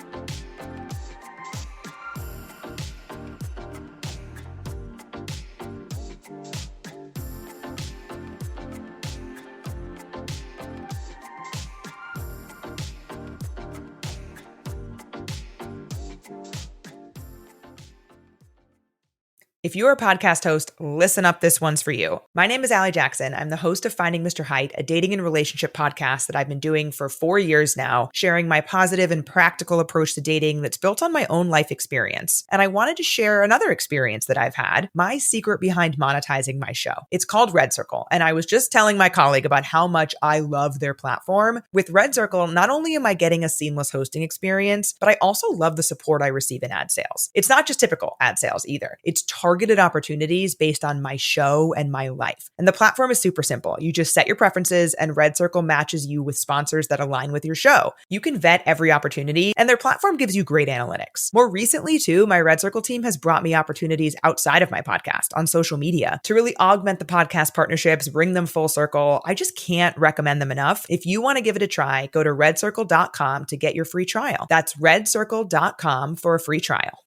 If you're a podcast host, listen up, this one's for you. My name is Allie Jackson. I'm the host of Finding Mr. Height, a dating and relationship podcast that I've been doing for 4 years now, sharing my positive and practical approach to dating that's built on my own life experience. And I wanted to share another experience that I've had, my secret behind monetizing my show. It's called Red Circle, and I was just telling my colleague about how much I love their platform. With Red Circle, not only am I getting a seamless hosting experience, but I also love the support I receive in ad sales. It's not just typical ad sales either. It's targeted opportunities based on my show and my life. And the platform is super simple. You just set your preferences and Red Circle matches you with sponsors that align with your show. You can vet every opportunity and their platform gives you great analytics. More recently too, my Red Circle team has brought me opportunities outside of my podcast on social media to really augment the podcast partnerships, bring them full circle. I just can't recommend them enough. If you want to give it a try, go to redcircle.com to get your free trial. That's redcircle.com for a free trial.